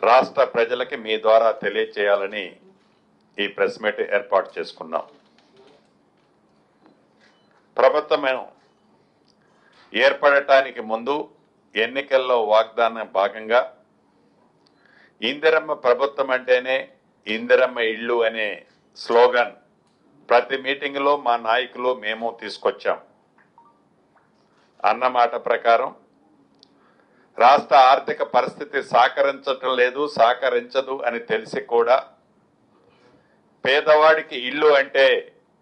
రాష్ట్ర ప్రజలకి మీ ద్వారా తెలియచేయాలని ఈ ప్రెస్ మీట్ ఏర్పాటు చేసుకున్నాం. ప్రభుత్వం ఏర్పడటానికి ముందు ఎన్నికల్లో వాగ్దానం భాగంగా ఇందిరమ్మ ప్రభుత్వం అంటేనే ఇందిరమ్మ ఇళ్ళు అనే స్లోగన్ ప్రతి మీటింగ్లో మా నాయకులు మేము తీసుకొచ్చాం. అన్నమాట ప్రకారం రాష్ట్ర ఆర్థిక పరిస్థితి సహకరించదు అని తెలిసి కూడా పేదవాడికి ఇల్లు అంటే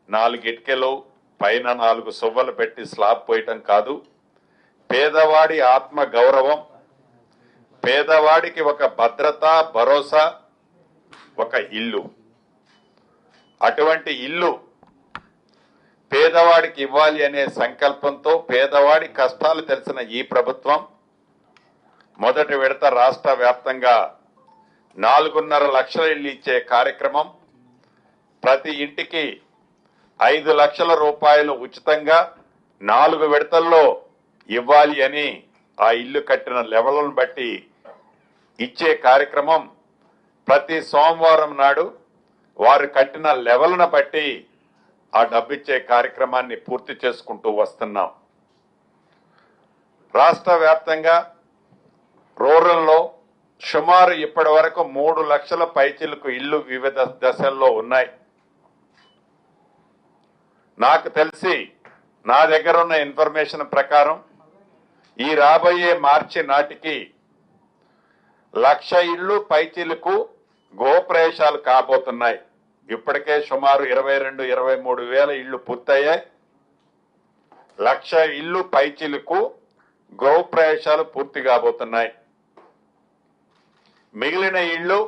4 ఇటుకలు పైన 4 సువ్వలు పెట్టి స్లాబ్ పోయటం కాదు, పేదవాడి ఆత్మ గౌరవం, పేదవాడికి ఒక భద్రత, భరోసా, ఒక ఇల్లు. అటువంటి ఇల్లు పేదవాడికి ఇవ్వాలి అనే సంకల్పంతో పేదవాడి కష్టాలు తెలిసిన ఈ ప్రభుత్వం మొదటి విడత రాష్ట్ర వ్యాప్తంగా 4.5 లక్షల ఇల్లు ఇచ్చే కార్యక్రమం, ప్రతి ఇంటికి 5 లక్షల రూపాయలు ఉచితంగా 4 విడతల్లో ఇవ్వాలి అని ఆ ఇల్లు కట్టిన లెవెల్ను బట్టి ఇచ్చే కార్యక్రమం ప్రతి సోమవారం నాడు వారు కట్టిన లెవెల్ను బట్టి ఆ డబ్బిచ్చే కార్యక్రమాన్ని పూర్తి చేసుకుంటూ వస్తున్నాం. రాష్ట్ర వ్యాప్తంగా రూరల్లో సుమారు ఇప్పటి వరకు 3 లక్షల పైచిలకు ఇల్లు వివిధ దశల్లో ఉన్నాయి. నాకు తెలిసి నా దగ్గర ఉన్న ఇన్ఫర్మేషన్ ప్రకారం ఈ రాబోయే మార్చి నాటికి 1,00,000 ఇళ్ళు పైచిలకు గృహప్రవేశాలు కాబోతున్నాయి. ఇప్పటికే సుమారు 22-23 వేల ఇళ్లు పూర్తయ్యాయి. 1,00,000 ఇళ్లు పైచిలకు గృహప్రవేశాలు పూర్తి కాబోతున్నాయి. మిగిలిన ఇళ్లు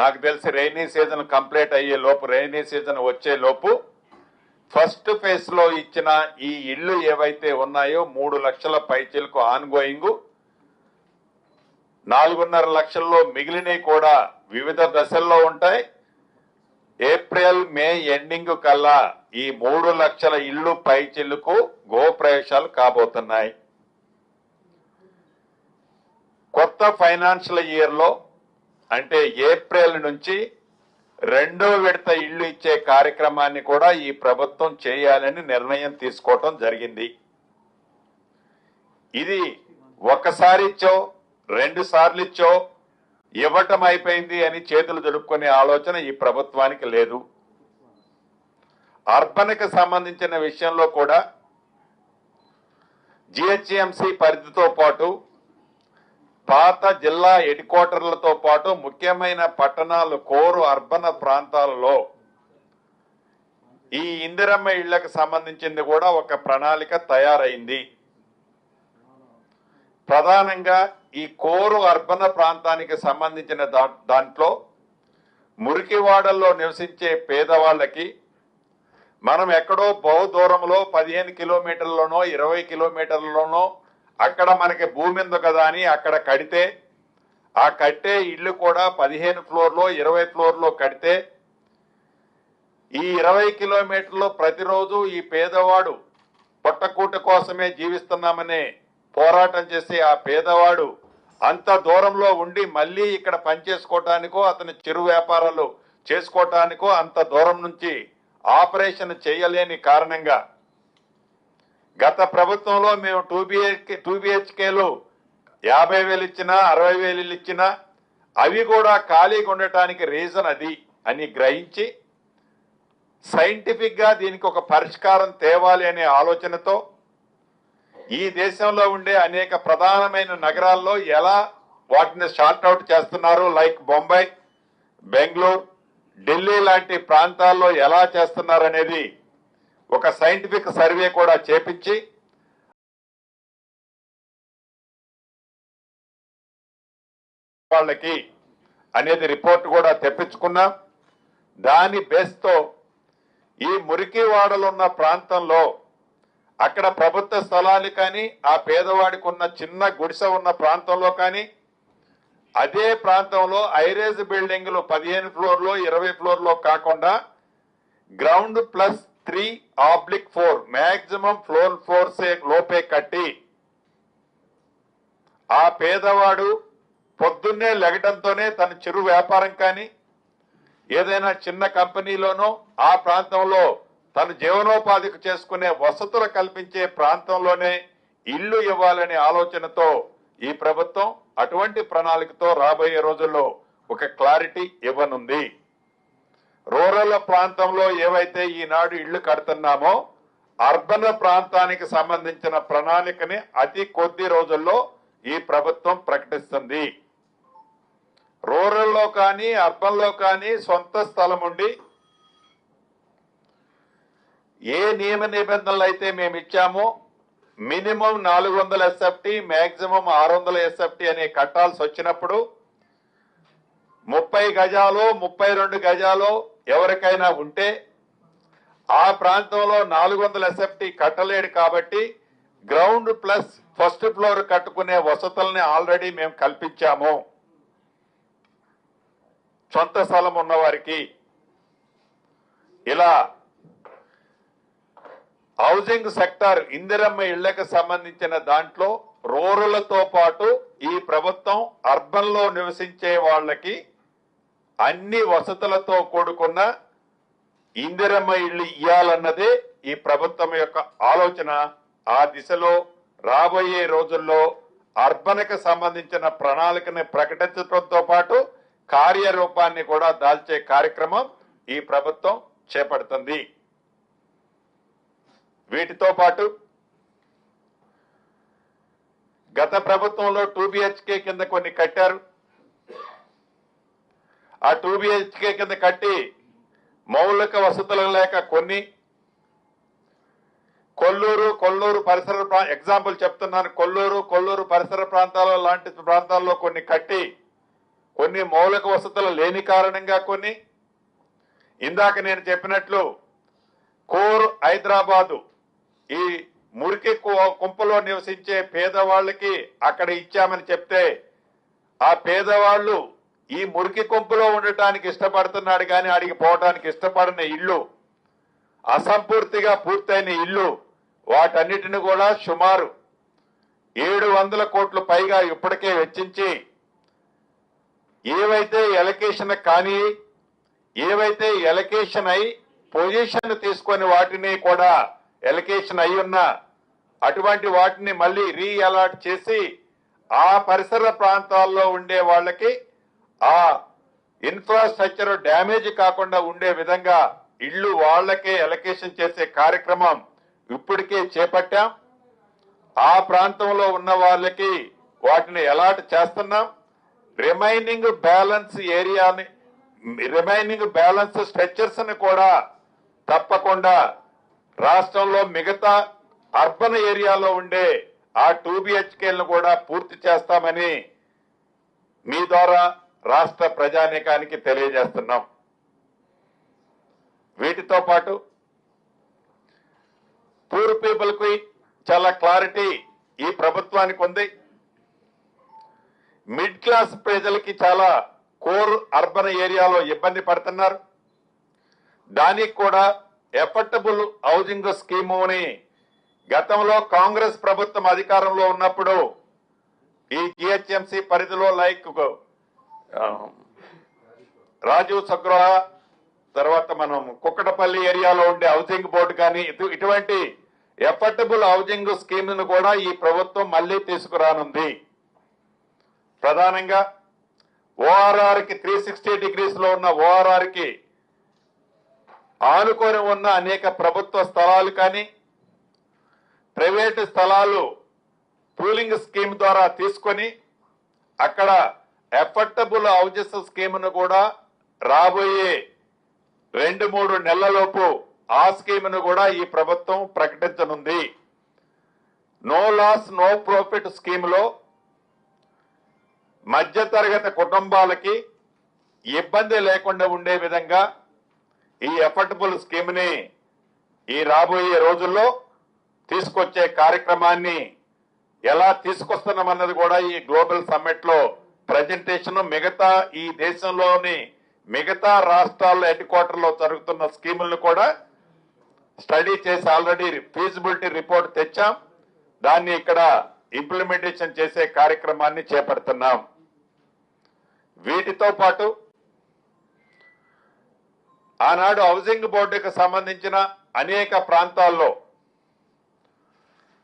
నాకు తెలిసి రైనీ సీజన్ కంప్లీట్ అయ్యే లోపు, రైనీ సీజన్ వచ్చే లోపు ఫస్ట్ ఫేజ్ లో ఇచ్చిన ఈ ఇళ్లు ఏవైతే ఉన్నాయో 3 లక్షల పైచిలకు ఆన్ గోయింగ్, 4.5 లక్షల్లో మిగిలినవి కూడా వివిధ దశల్లో ఉంటాయి. ఏప్రిల్ మే ఎండింగ్ కల్లా ఈ 3 లక్షల ఇళ్లు పైచిలకు గృహప్రవేశాలు కాబోతున్నాయి. కొత్త ఫైనాన్షియల్ ఇయర్ లో అంటే ఏప్రిల్ నుంచి 2వ విడత ఇళ్లు ఇచ్చే కార్యక్రమాన్ని కూడా ఈ ప్రభుత్వం చేయాలని నిర్ణయం తీసుకోవటం జరిగింది. ఇది ఒకసారి ఇచ్చో 2 సార్లు ఇచ్చో ఇవ్వటం అయిపోయింది అని చేతులు దులుపుకునే ఆలోచన ఈ ప్రభుత్వానికి లేదు. అర్బన్కి సంబంధించిన విషయంలో కూడా జిహెచ్ఎంసీ పరిధితో పాటు పాత జిల్లా హెడ్ క్వార్టర్లతో పాటు ముఖ్యమైన పట్టణాలు, కోరు అర్బన్ ప్రాంతాలలో ఈ ఇందిరమ్మ ఇళ్లకు సంబంధించింది కూడా ఒక ప్రణాళిక తయారైంది. ప్రధానంగా ఈ కోరు అర్బన్ ప్రాంతానికి సంబంధించిన దాంట్లో మురికివాడల్లో నివసించే పేదవాళ్ళకి మనం ఎక్కడో బహు దూరంలో 15 కిలోమీటర్లలోనో 20 కిలోమీటర్లలోనో అక్కడ మనకి భూమి ఉంది కదా అని అక్కడ కడితే ఆ కట్టే ఇల్లు కూడా 15 ఫ్లోర్లో 20 ఫ్లోర్లో కడితే ఈ 20 కిలోమీటర్లు ప్రతిరోజు ఈ పేదవాడు పొట్టకూట కోసమే జీవిస్తున్నామని పోరాటం చేసి ఆ పేదవాడు అంత దూరంలో ఉండి మళ్ళీ ఇక్కడ పనిచేసుకోవటానికో అతని చిరు వ్యాపారాలు చేసుకోవటానికో అంత దూరం నుంచి ఆపరేషన్ చేయలేని కారణంగా గత ప్రభుత్వంలో మేము 2 బిహెచ్కేలు 50,000 ఇచ్చినా 60,000 ఇచ్చినా అవి కూడా ఖాళీగా ఉండటానికి రీజన్ అది అని గ్రహించి సైంటిఫిక్ గా దీనికి ఒక పరిష్కారం తేవాలి అనే ఆలోచనతో ఈ దేశంలో ఉండే అనేక ప్రధానమైన నగరాల్లో ఎలా వాటిని షార్ట్ అవుట్ చేస్తున్నారు, లైక్ బొంబాయి, బెంగళూరు, ఢిల్లీ లాంటి ప్రాంతాల్లో ఎలా చేస్తున్నారు అనేది ఒక సైంటిఫిక్ సర్వే కూడా చేపించి వాళ్ళకి అనేది రిపోర్ట్ కూడా తెప్పించుకున్నాం. దాని బేస్తో ఈ మురికివాడలు ఉన్న ప్రాంతంలో అక్కడ ప్రభుత్వ స్థలాలు కానీ ఆ పేదవాడికి ఉన్న చిన్న గుడిసె ఉన్న ప్రాంతంలో కానీ అదే ప్రాంతంలో ఐరేజ్ బిల్డింగ్లు 15 ఫ్లోర్లో 20 ఫ్లోర్లో కాకుండా గ్రౌండ్ +3/4 మ్యాక్సిమం ఫ్లోర్ లోపే కట్టి ఆ పేదవాడు పొద్దున్నే లెగటంతోనే తన చిరు వ్యాపారం కానీ ఏదైనా చిన్న కంపెనీలోనో ఆ ప్రాంతంలో తన జీవనోపాధికి చేసుకునే వసతులు కల్పించే ప్రాంతంలోనే ఇల్లు ఇవ్వాలనే ఆలోచనతో ఈ ప్రభుత్వం అటువంటి ప్రణాళికతో రాబోయే రోజుల్లో ఒక క్లారిటీ ఇవ్వనుంది. రూరల్ ప్రాంతంలో ఏవైతే ఈనాడు ఇళ్లు కడుతున్నామో అర్బన్ ప్రాంతానికి సంబంధించిన ప్రణాళికని అతి కొద్ది రోజుల్లో ఈ ప్రభుత్వం ప్రకటిస్తుంది. రూరల్లో కానీ అర్బన్ లో కానీ సొంత స్థలం ఉండి ఏ నియమ నిబంధనలు అయితే మేము ఇచ్చామో మినిమం 400 SFT మాక్సిమం 600 SFT అనే కట్టాల్సి వచ్చినప్పుడు 30 గజాలు 32 గజాలు ఎవరికైనా ఉంటే ఆ ప్రాంతంలో 400 SFT కట్టలేడు కాబట్టి గ్రౌండ్ ప్లస్ ఫస్ట్ ఫ్లోర్ కట్టుకునే వసతుల్ని ఆల్రెడీ మేము కల్పించాము. సొంత స్థలం ఉన్న వారికి ఇలా హౌసింగ్ సెక్టర్ ఇందిరమ్మ ఇళ్లకు సంబంధించిన దాంట్లో రూరల్తో పాటు ఈ ప్రభుత్వం అర్బన్ లో నివసించే వాళ్ళకి అన్ని వసతులతో కూడుకున్న ఇందిరమ్మ ఇళ్లు ఇయ్యాలన్నదే ఈ ప్రభుత్వం యొక్క ఆలోచన. ఆ దిశలో రాబోయే రోజుల్లో అర్బన్ కి సంబంధించిన ప్రణాళికని ప్రకటించడంతో పాటు కార్యరూపాన్ని కూడా దాల్చే కార్యక్రమం ఈ ప్రభుత్వం చేపడుతుంది. వీటితో పాటు గత ప్రభుత్వంలో 2 BHK కింద కొన్ని కట్టారు. ఆ 2 BHK కింద కట్టి మౌలిక వసతులు లేక కొన్ని కొల్లూరు పరిసర ఎగ్జాంపుల్ చెప్తున్నాను. కొల్లూరు పరిసర ప్రాంతాల లాంటి ప్రాంతాల్లో కొన్ని కట్టి కొన్ని మౌలిక వసతులు లేని కారణంగా కొన్ని ఇందాక నేను చెప్పినట్లు కోర్ హైదరాబాదు ఈ మురికి కుంపలో నివసించే పేదవాళ్ళకి అక్కడ ఇచ్చామని చెప్తే ఆ పేదవాళ్ళు ఈ మురికి కుంపలో ఉండటానికి ఇష్టపడుతున్నాడు కానీ అడిగి పోవడానికి ఇష్టపడిన ఇల్లు అసంపూర్తిగా పూర్తయిన ఇల్లు వాటన్నిటిని కూడా సుమారు 700 కోట్ల పైగా ఇప్పటికే వెచ్చించి ఏవైతే ఎలకేషన్ కానీ ఏవైతే ఎలకేషన్ అయి పొజిషన్ తీసుకొని వాటిని కూడా ఎలకేషన్ అయి ఉన్న అటువంటి వాటిని మళ్ళీ రీ అలాట్ చేసి ఆ పరిసర ప్రాంతాల్లో ఉండే వాళ్ళకి ఆ ఇన్ఫ్రాస్ట్రక్చర్ డ్యామేజ్ కాకుండా ఉండే విధంగా ఇళ్లు వాళ్లకే ఎలకేషన్ చేసే కార్యక్రమం ఇప్పటికే చేపట్టాం. ఆ ప్రాంతంలో ఉన్న వాళ్ళకి వాటిని అలాట్ చేస్తున్నాం. రిమైనింగ్ బ్యాలెన్స్ స్ట్రక్చర్స్ ని కూడా తప్పకుండా రాష్ట్రంలో మిగతా అర్బన్ ఏరియాలో ఉండే ఆ 2 BHKలను కూడా పూర్తి చేస్తామని మీ ద్వారా రాష్ట్ర ప్రజానీకానికి తెలియజేస్తున్నాం. వీటితో పాటు పూర్ పీపుల్ కి చాలా క్లారిటీ ఈ ప్రభుత్వానికి ఉంది. మిడ్ క్లాస్ ప్రజలకి చాలా కోర్ అర్బన్ ఏరియాలో ఇబ్బంది పడుతున్నారు. దానికి కూడా ఎఫర్టబుల్ హౌసింగ్ స్కీముని గతంలో కాంగ్రెస్ ప్రభుత్వం అధికారంలో ఉన్నప్పుడు ఈ GHMC పరిధిలో లైక్ రాజీవ్ సగృహ తర్వాత మనం కుక్కటపల్లి ఏరియాలో ఉండే హౌసింగ్ బోర్డు కానీ ఇటువంటి ఎఫర్టబుల్ హౌసింగ్ స్కీమ్ ను కూడా ఈ ప్రభుత్వం మళ్లీ తీసుకురానుంది. ప్రధానంగా ORR కి 360 degrees లో ఉన్న ORR కి ఆనుకొని ఉన్న అనేక ప్రభుత్వ స్థలాలు కానీ ప్రైవేటు స్థలాలు పూలింగ్ స్కీమ్ ద్వారా తీసుకొని అక్కడ ఎఫర్టబుల్ హౌజెస్ స్కీమ్ ను కూడా రాబోయే 2-3 నెలలలోపు ఆ స్కీమ్ ను కూడా ఈ ప్రభుత్వం ప్రకటించనుంది. No loss no profit scheme లో మధ్యతరగతి కుటుంబాలకి ఇబ్బంది లేకుండా ఉండే విధంగా ఈ ఎఫర్టబుల్ స్కీమ్ ని ఈ రాబోయే రోజుల్లో తీసుకొచ్చే కార్యక్రమాన్ని ఎలా తీసుకొస్తున్నామన్నది కూడా ఈ గ్లోబల్ సమ్మిట్ లో ప్రజెంటేషన్ మిగతా ఈ దేశంలోని మిగతా రాష్ట్రాల హెడ్ క్వార్టర్ లో జరుగుతున్న స్కీములను కూడా స్టడీ చేసి ఆల్రెడీ ఫీజిబిలిటీ రిపోర్ట్ తెచ్చాం. దాన్ని ఇక్కడ ఇంప్లిమెంటేషన్ చేసే కార్యక్రమాన్ని చేపడుతున్నాం. వీటితో పాటు ఆనాడు హౌసింగ్ బోర్డుకు సంబంధించిన అనేక ప్రాంతాల్లో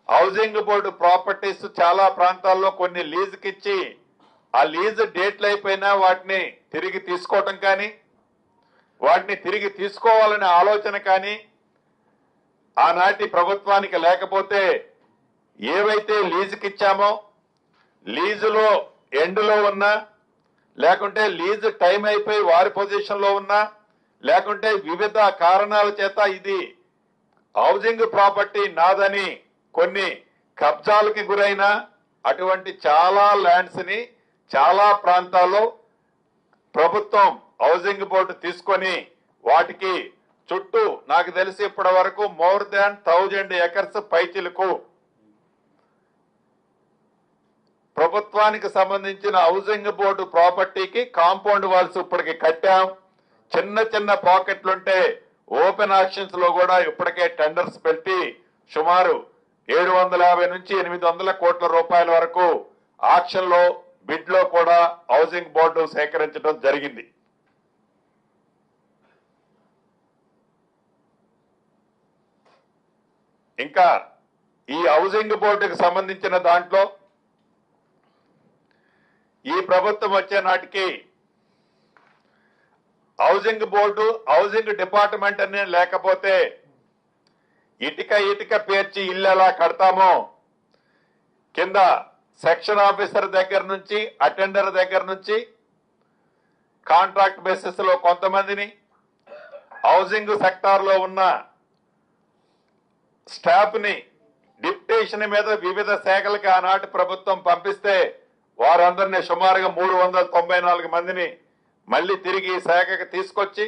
హౌసింగ్ బోర్డు ప్రాపర్టీస్ చాలా ప్రాంతాల్లో కొన్ని లీజుకిచ్చి ఆ లీజు డేట్లు అయిపోయినా వాటిని తిరిగి తీసుకోవటం కానీ వాటిని తిరిగి తీసుకోవాలనే ఆలోచన కానీ ఆనాటి ప్రభుత్వానికి లేకపోతే ఏవైతే లీజుకిచ్చామో లీజులో ఎండ్లో ఉన్నా లేకుంటే లీజు టైం అయిపోయి వారి పొజిషన్లో ఉన్నా లేకుంటే వివిధ కారణాల చేత ఇది హౌసింగ్ ప్రాపర్టీ నాదని కొన్ని కబ్జాలకి గురైన అటువంటి చాలా ల్యాండ్స్ ని చాలా ప్రాంతాల్లో ప్రభుత్వం హౌసింగ్ బోర్డు తీసుకొని వాటికి చుట్టూ నాకు తెలిసి ఇప్పటి వరకు మోర్ దాన్ 1000 ఎకర్స్ పైచిలకు ప్రభుత్వానికి సంబంధించిన హౌసింగ్ బోర్డు ప్రాపర్టీకి కాంపౌండ్ వాల్స్ ఇప్పటికి కట్టాం. చిన్న చిన్న పాకెట్లుంటే ఓపెన్ ఆక్షన్స్ లో కూడా ఇప్పటికే టెండర్స్ పెట్టి సుమారు 750 నుంచి 800 కోట్ల రూపాయల వరకు ఆక్షన్ లో బిడ్ లో కూడా హౌసింగ్ బోర్డు సేకరించడం జరిగింది. ఇంకా ఈ హౌసింగ్ బోర్డుకు సంబంధించిన దాంట్లో ఈ ప్రభుత్వం వచ్చే నాటికి హౌసింగ్ బోర్డు హౌసింగ్ డిపార్ట్మెంట్ అనే లేకపోతే ఇటుక పేర్చి ఇల్లు ఎలా కడతామో కింద సెక్షన్ ఆఫీసర్ దగ్గర నుంచి అటెండర్ దగ్గర నుంచి కాంట్రాక్ట్ బేసిస్ లో కొంతమందిని హౌసింగ్ సెక్టార్ లో ఉన్న స్టాఫ్ ని డిప్యుటేషన్ మీద వివిధ శాఖలకి ఆనాటి ప్రభుత్వం పంపిస్తే వారందరినీ సుమారుగా 394 మందిని మళ్ళీ తిరిగి ఈ శాఖకి తీసుకొచ్చి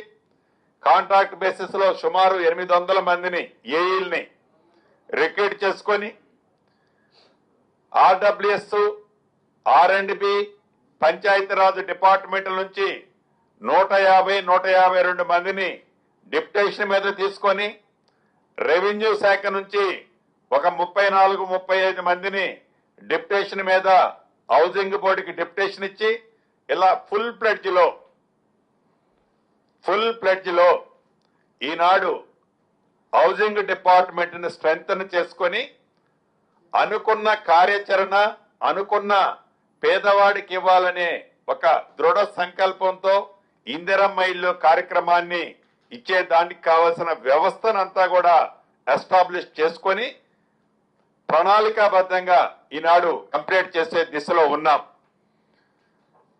కాంట్రాక్ట్ బేసిస్ లో సుమారు 800 మందిని ఏఈల్ని రిక్రూట్ చేసుకొని ఆర్డబ్ల్యూఎస్ R&B పంచాయతీరాజ్ డిపార్ట్మెంట్ల నుంచి 152 మందిని డిప్యుటేషన్ మీద తీసుకొని రెవెన్యూ శాఖ నుంచి ఒక 34-35 మందిని డిప్యుటేషన్ మీద హౌసింగ్ బోర్డుకి డిప్యుటేషన్ ఇచ్చి ఇలా ఫుల్ ప్లెడ్జ్ లో ఈనాడు హౌసింగ్ డిపార్ట్మెంట్ ని స్ట్రెంగ్తన్ చేసుకొని అనుకున్న కార్యాచరణ అనుకున్న పేదవాడికి ఇవ్వాలనే ఒక దృఢ సంకల్పంతో ఇందిరమ్మ ఇల్లు కార్యక్రమాన్ని ఇచ్చేదానికి కావాల్సిన వ్యవస్థనంతా కూడా ఎస్టాబ్లిష్ చేసుకొని ప్రణాళికాబద్ధంగా ఈనాడు కంప్లీట్ చేసే దిశలో ఉన్నాం.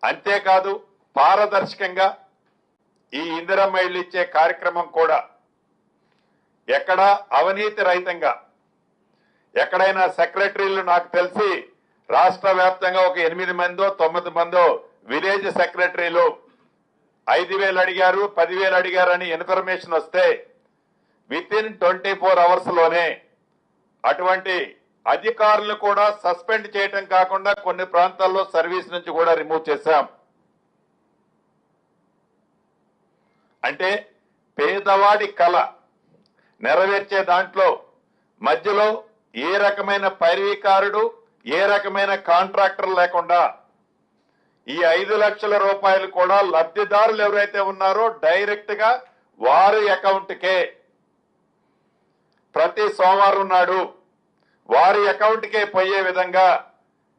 అంతేకాదు పారదర్శకంగా ఈ ఇందిరమ్మ ఇల్లు ఇచ్చే కార్యక్రమం కూడా ఎక్కడ అవినీతి రహితంగా ఎక్కడైనా సెక్రటరీలు నాకు తెలిసి రాష్ట్ర వ్యాప్తంగా ఒక 8 మందో 9 మందో విలేజ్ సెక్రటరీలు 5,000 అడిగారు 10,000 అడిగారు అని ఇన్ఫర్మేషన్ వస్తే విత్ ఇన్ 24 అవర్స్ లోనే అటువంటి అధికారులను కూడా సస్పెండ్ చేయటం కాకుండా కొన్ని ప్రాంతాల్లో సర్వీస్ నుంచి కూడా రిమూవ్ చేశాం. అంటే పేదవాడి కళ నెరవేర్చే దాంట్లో మధ్యలో ఏ రకమైన పైరవీకారుడు ఏ రకమైన కాంట్రాక్టర్ లేకుండా ఈ 5 లక్షల రూపాయలు కూడా లబ్ధిదారులు ఎవరైతే ఉన్నారో డైరెక్ట్ గా వారి అకౌంట్కే ప్రతి సోమవారం నాడు వారి అకౌంట్కే పోయే విధంగా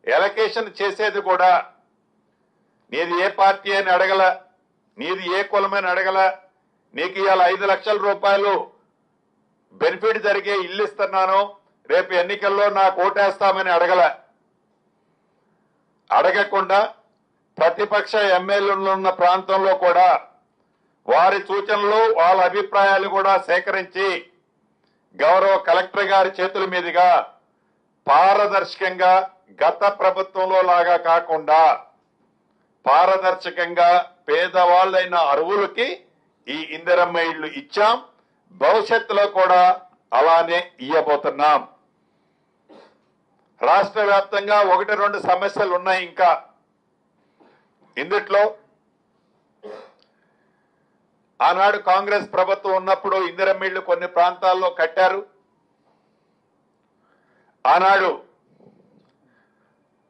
ఎలకేషన్ చేసేది కూడా నీది ఏ పార్టీ అని అడగల, నీది ఏ కులమని అడగల, నీకు ఇవాళ 5 లక్షల రూపాయలు బెనిఫిట్ జరిగే ఇల్లు ఇస్తున్నాను రేపు ఎన్నికల్లో నాకు ఓటేస్తామని అడగకుండా ప్రతిపక్ష ఎమ్మెల్యేలు ఉన్న ప్రాంతంలో కూడా వారి సూచనలు వాళ్ళ అభిప్రాయాలు కూడా సేకరించి గౌరవ కలెక్టర్ గారి చేతుల మీదుగా పారదర్శకంగా గత ప్రభుత్వంలో లాగా కాకుండా పారదర్శకంగా పేదవాళ్ళైన అర్హులకి ఈ ఇందిరమ్మ ఇళ్లు ఇచ్చాం. భవిష్యత్తులో కూడా అలానే ఇయ్యబోతున్నాం. రాష్ట్ర వ్యాప్తంగా 1-2 సమస్యలు ఉన్నాయి. ఇంకా ఇందుట్లో ఆనాడు కాంగ్రెస్ ప్రభుత్వం ఉన్నప్పుడు ఇందిరమ్మ ఇళ్లు కొన్ని ప్రాంతాల్లో కట్టారు. ఆనాడు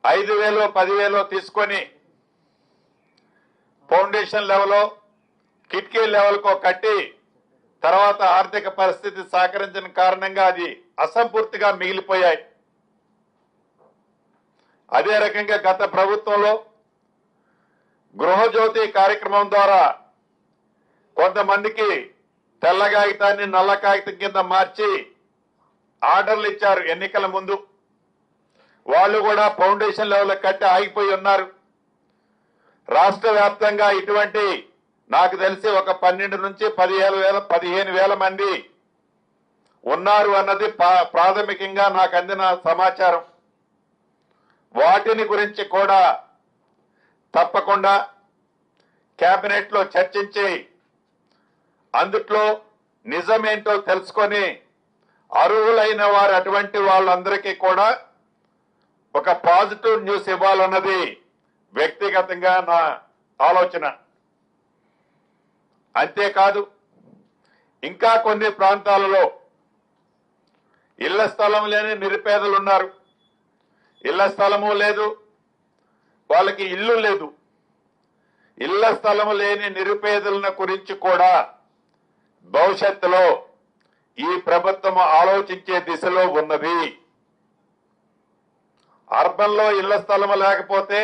5,000 10,000 తీసుకొని ఫౌండేషన్ లెవెల్లో కిటికీ లెవెల్కో కట్టి తర్వాత ఆర్థిక పరిస్థితి సహకరించిన కారణంగా అది అసంపూర్తిగా మిగిలిపోయాయి. అదే రకంగా గత ప్రభుత్వంలో గృహజ్యోతి కార్యక్రమం ద్వారా కొంతమందికి తెల్ల కాగితాన్ని నల్ల కాగితం కింద మార్చి ఆర్డర్లు ఇచ్చారు ఎన్నికల ముందు. వాళ్ళు కూడా ఫౌండేషన్ లెవెల్ కట్టి ఆగిపోయి ఉన్నారు. రాష్ట్ర వ్యాప్తంగా ఇటువంటి నాకు తెలిసి ఒక 12 నుంచి 15,000 మంది ఉన్నారు అన్నది ప్రాథమికంగా నాకు అందిన సమాచారం. వాటిని గురించి కూడా తప్పకుండా కేబినెట్ లో చర్చించి అందుట్లో నిజమేంటో తెలుసుకొని అర్హులైన వారు అటువంటి వాళ్ళందరికీ కూడా ఒక పాజిటివ్ న్యూస్ ఇవ్వాలన్నది వ్యక్తిగతంగా నా ఆలోచన. అంతేకాదు ఇంకా కొన్ని ప్రాంతాలలో ఇళ్ల స్థలం లేని నిరుపేదలు ఉన్నారు. ఇళ్ల స్థలము లేదు, వాళ్ళకి ఇల్లు లేదు. ఇళ్ల స్థలము లేని నిరుపేదల గురించి కూడా భవిష్యత్తులో ఈ ప్రభుత్వం ఆలోచించే దిశలో ఉన్నది. అర్బన్ లో ఇళ్ల స్థలము లేకపోతే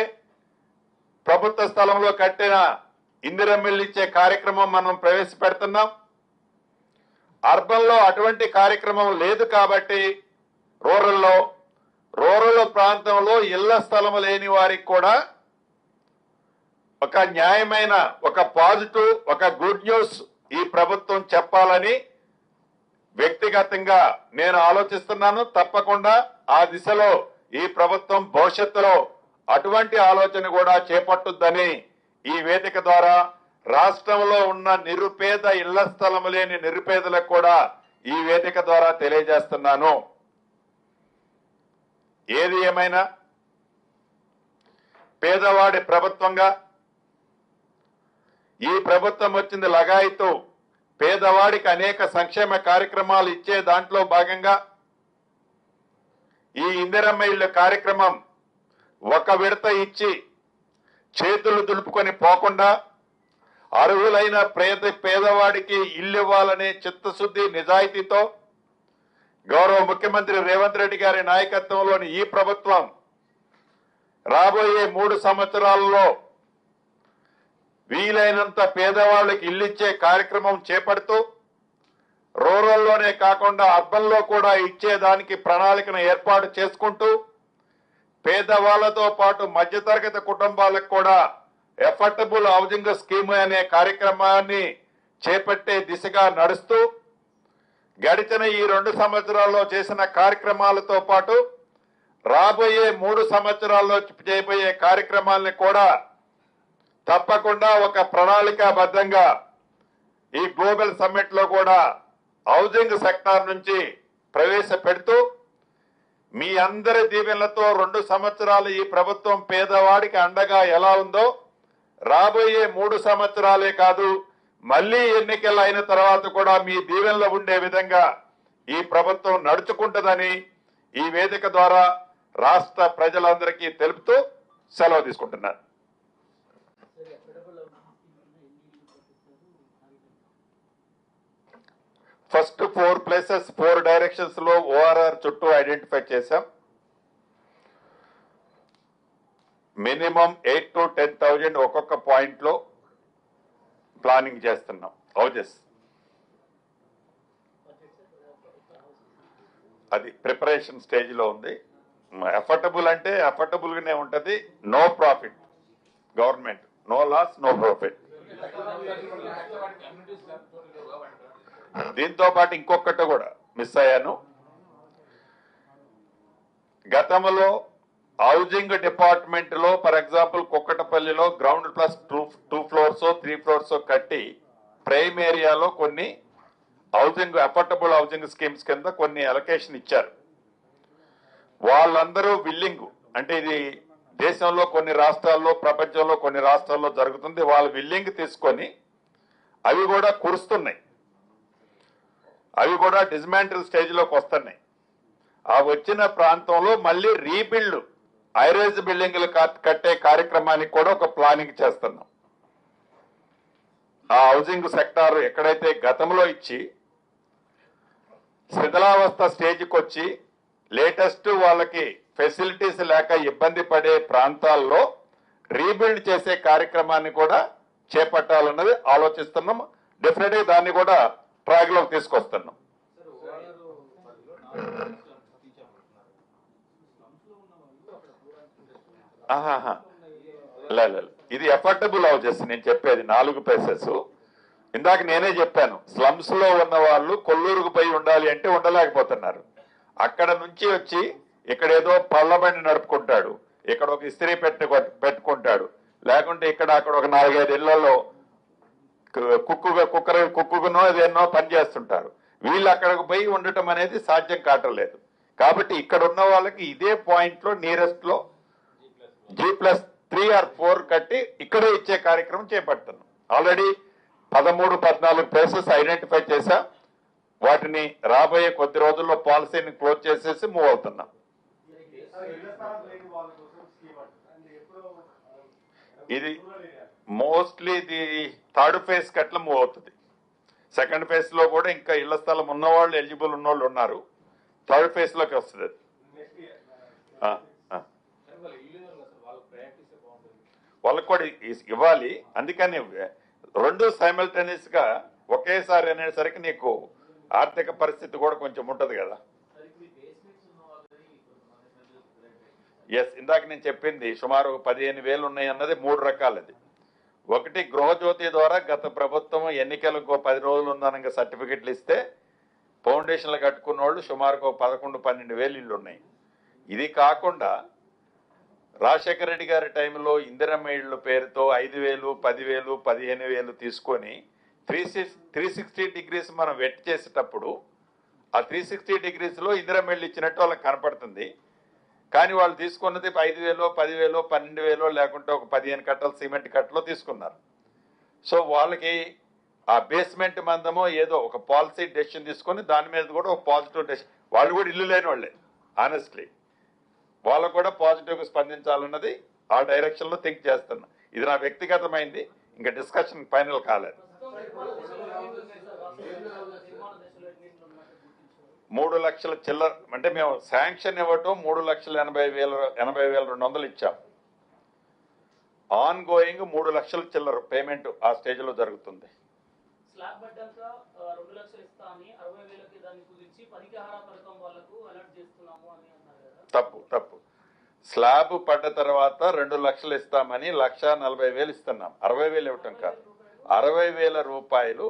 ప్రభుత్వ స్థలంలో కట్టిన ఇందిరమ్మిళ్ళు ఇచ్చే కార్యక్రమం మనం ప్రవేశపెడుతున్నాం. అర్బన్ లో అటువంటి కార్యక్రమం లేదు కాబట్టి రూరల్ ప్రాంతంలో ఇళ్ల స్థలం లేని వారికి కూడా ఒక న్యాయమైన, ఒక పాజిటివ్, ఒక గుడ్ న్యూస్ ఈ ప్రభుత్వం చెప్పాలని వ్యక్తిగతంగా నేను ఆలోచిస్తున్నాను. తప్పకుండా ఆ దిశలో ఈ ప్రభుత్వం భవిష్యత్తులో అటువంటి ఆలోచన కూడా చేపట్టుద్దని ఈ వేదిక ద్వారా రాష్ట్రంలో ఉన్న నిరుపేద ఇళ్ల స్థలం లేని నిరుపేదలకు కూడా ఈ వేదిక ద్వారా తెలియజేస్తున్నాను. ఏది ఏమైనా పేదవాడి ప్రభుత్వంగా ఈ ప్రభుత్వం వచ్చింది లగాయితూ పేదవాడికి అనేక సంక్షేమ కార్యక్రమాలు ఇచ్చే దాంట్లో భాగంగా ఈ ఇందిరమ్మ ఇళ్ల కార్యక్రమం ఒక విడత ఇచ్చి చేతులు దులుపుకొని పోకుండా అర్హులైన పేదవాడికి ఇల్లు ఇవ్వాలనే చిత్తశుద్ధి నిజాయితీతో గౌరవ ముఖ్యమంత్రి రేవంత్ రెడ్డి గారి నాయకత్వంలోని ఈ ప్రభుత్వం రాబోయే 3 సంవత్సరాలలో వీలైనంత పేదవాళ్ళకి ఇల్లిచ్చే కార్యక్రమం చేపడుతూ రూరల్లోనే కాకుండా అర్బన్ లో కూడా ఇచ్చేదానికి ప్రణాళికను ఏర్పాటు చేసుకుంటూ పేదవాళ్లతో పాటు మధ్యతరగతి కుటుంబాలకు కూడా ఎఫర్డబుల్ హౌసింగ్ స్కీమ్ అనే కార్యక్రమాన్ని చేపట్టే దిశగా నడుస్తూ గడిచిన ఈ 2 సంవత్సరాల్లో చేసిన కార్యక్రమాలతో పాటు రాబోయే 3 సంవత్సరాల్లో చేయబోయే కార్యక్రమాలను కూడా తప్పకుండా ఒక ప్రణాళికాబద్ధంగా ఈ గ్లోబల్ సమ్మిట్ లో కూడా హౌసింగ్ సెక్టార్ నుంచి ప్రవేశపెడుతూ మీ అందరి దీవెనలతో 2 సంవత్సరాలు ఈ ప్రభుత్వం పేదవాడికి అండగా ఎలా ఉందో రాబోయే 3 సంవత్సరాలే కాదు మళ్లీ ఎన్నికలు అయిన తర్వాత కూడా మీ దీవెనలో ఉండే విధంగా ఈ ప్రభుత్వం నడుచుకుంటుందని ఈ వేదిక ద్వారా రాష్ట్ర ప్రజలందరికీ తెలుపుతూ సెలవు తీసుకుంటున్నాను. ఫస్ట్ 4 ప్లేసెస్ 4 డైరెక్షన్స్ లో ఓఆర్ఆర్ చుట్టూ ఐడెంటిఫై చేశాం. మినిమం 8,000 to 10,000 ఒక్కొక్క పాయింట్ లో ప్లానింగ్ చేస్తున్నాం. హౌజెస్ అది ప్రిపరేషన్ స్టేజ్ లో ఉంది. అఫోర్డబుల్ అంటే అఫోర్డబుల్ గానే ఉంటది. No profit, government no loss, no profit. దీంతో పాటు ఇంకొకటి కూడా మిస్ అయ్యాను. గతంలో హౌసింగ్ డిపార్ట్మెంట్ లో ఫర్ ఎగ్జాంపుల్ కుక్కటపల్లిలో గ్రౌండ్ ప్లస్ 2 floors 3 floors కట్టి ప్రైమ్ ఏరియాలో కొన్ని హౌసింగ్ అఫోర్డబుల్ హౌసింగ్ స్కీమ్స్ కింద కొన్ని అలొకేషన్ ఇచ్చారు. వాళ్ళందరూ విల్లింగ్, అంటే ఇది దేశంలో కొన్ని రాష్ట్రాల్లో, ప్రపంచంలో కొన్ని రాష్ట్రాల్లో జరుగుతుంది. వాళ్ళు విల్లింగ్ తీసుకొని అవి కూడా కురుస్తున్నాయి, అవి కూడా డిస్మాంటిల్ స్టేజ్ లోకి వస్తున్నాయి. ఆ వచ్చిన ప్రాంతంలో మళ్ళీ రీబిల్డ్ హైరైజ్ బిల్డింగ్లు కట్టే కార్యక్రమానికి కూడా ఒక ప్లానింగ్ చేస్తున్నాం. ఆ హౌసింగ్ సెక్టార్ ఎక్కడైతే గతంలో ఇచ్చి శిథిలావస్థ స్టేజ్కి వచ్చి లేటెస్ట్ వాళ్ళకి ఫెసిలిటీస్ లేక ఇబ్బంది పడే ప్రాంతాల్లో రీబిల్డ్ చేసే కార్యక్రమాన్ని కూడా చేపట్టాలన్నది ఆలోచిస్తున్నాం. డెఫినెట్ గా దాన్ని కూడా ట్రాక్ లోకి తీసుకొస్తున్నాం. ఇది ఎఫర్డబుల్ హౌజెస్ నేను చెప్పేది 4 ప్లేసెస్. ఇందాక నేనే చెప్పాను, స్లమ్స్ లో ఉన్న వాళ్ళు కొల్లూరుకు పోయి ఉండాలి అంటే ఉండలేకపోతున్నారు. అక్కడ నుంచి వచ్చి ఇక్కడ ఏదో పళ్ళబండి నడుపుకుంటాడు, ఇక్కడ ఒక ఇస్త్రీ పెట్టుకుంటాడు, లేకుంటే ఇక్కడ అక్కడ ఒక 4-5 ఇళ్లలో కుక్కునో ఏదేనో పని చేస్తుంటారు. వీళ్ళు అక్కడికి పోయి ఉండటం అనేది సాధ్యం కావట్లేదు. కాబట్టి ఇక్కడ ఉన్న వాళ్ళకి ఇదే పాయింట్ లో నియరెస్ట్ లో G+3 or 4 కట్టి ఇక్కడే ఇచ్చే కార్యక్రమం చేపడుతున్నాం. ఆల్రెడీ 13-14 ప్లేసెస్ ఐడెంటిఫై చేశా. వాటిని రాబోయే కొద్ది రోజుల్లో పాలసీని క్లోజ్ చేసేసి మూవ్ అవుతున్నాం. ఇది మోస్ట్లీ ఇది 3rd ఫేజ్ కట్ల మూవ్ అవుతుంది. 2nd ఫేజ్ లో కూడా ఇంకా ఇళ్ల స్థలం ఉన్నవాళ్ళు ఎలిజిబుల్ ఉన్నోళ్ళు ఉన్నారు. 3rd ఫేజ్ లోకి వస్తుంది. వాళ్ళకు కూడా ఇవ్వాలి. అందుకని 2 సైమల్టేనియస్ గా ఒకేసారి అనేసరికి నీకు ఆర్థిక పరిస్థితి కూడా కొంచెం ఉంటది కదా. ఎస్, ఇందాక నేను చెప్పింది సుమారు 15,000 ఉన్నాయి అన్నది 3 రకాలది. ఒకటి గృహజ్యోతి ద్వారా గత ప్రభుత్వం ఎన్నికలకు 10 రోజులు ఉందనగా సర్టిఫికెట్లు ఇస్తే ఫౌండేషన్లు కట్టుకున్న వాళ్ళు సుమారు 11-12,000 ఇళ్ళు ఉన్నాయి. ఇది కాకుండా రాజశేఖర రెడ్డి గారి టైంలో ఇందిరమ్మ ఇళ్ళు పేరుతో 5,000, 10,000, 15,000 తీసుకొని 360 degrees మనం వెట్ చేసేటప్పుడు ఆ 360 degrees లో ఇందిరమ్మ ఇళ్ళు ఇచ్చినట్టు వాళ్ళకి కనపడుతుంది. కానీ వాళ్ళు తీసుకున్నది 5,000, 10,000, 12,000 లేకుంటే ఒక 15 కట్టలు సిమెంట్ కట్టలో తీసుకున్నారు. సో వాళ్ళకి ఆ బేస్మెంట్ మందమో ఏదో ఒక పాలసీ డెసిషన్ తీసుకొని దాని మీద కూడా ఒక పాజిటివ్ డెసిషన్, వాళ్ళు కూడా ఇల్లు లేని వాళ్ళే ఆనెస్ట్లీ, వాళ్ళకు కూడా పాజిటివ్గా స్పందించాలన్నది ఆ డైరెక్షన్ లో థింక్ చేస్తున్నా. ఇది నా వ్యక్తిగతమైంది, ఇంకా డిస్కషన్ ఫైనల్ కాలేదు. 3 లక్షల చిల్లర అంటే మేము శాంక్షన్ ఇవ్వటం 3,80,200 ఇచ్చాం. ఆన్ గోయింగ్ 3 లక్షల చిల్లర పేమెంట్ ఆ స్టేజ్ లో జరుగుతుంది. తప్పు. స్లాబ్ పడ్డ తర్వాత 2 లక్షలు ఇస్తామని 1,40,000 ఇస్తున్నాం. 60,000 ఇవ్వటం కాదు, 60,000 రూపాయలు